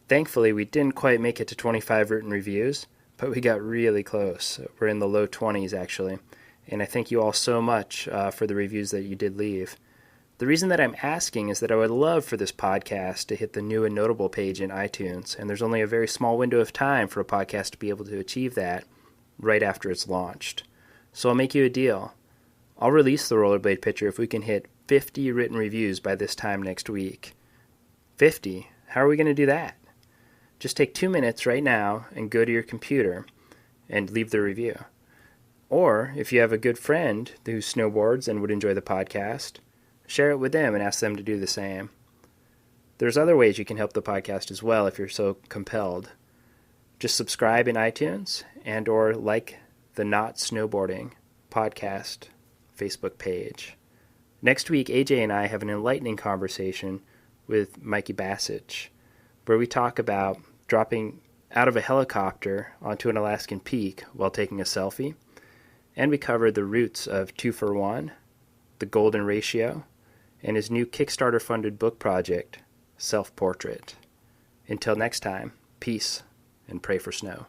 Thankfully, we didn't quite make it to 25 written reviews, but we got really close. We're in the low 20s, actually. And I thank you all so much for the reviews that you did leave. The reason that I'm asking is that I would love for this podcast to hit the new and notable page in iTunes, and there's only a very small window of time for a podcast to be able to achieve that right after it's launched. So I'll make you a deal. I'll release the rollerblade picture if we can hit 50 written reviews by this time next week. 50? How are we going to do that? Just take 2 minutes right now and go to your computer and leave the review. Or, if you have a good friend who snowboards and would enjoy the podcast, share it with them and ask them to do the same. There's other ways you can help the podcast as well if you're so compelled. Just subscribe in iTunes and or like the Not Snowboarding podcast Facebook page. Next week, AJ and I have an enlightening conversation with Mikey Bassich, where we talk about dropping out of a helicopter onto an Alaskan peak while taking a selfie, and we cover the roots of 2-for-1, the golden ratio, and his new Kickstarter-funded book project, Self-Portrait. Until next time, peace and pray for snow.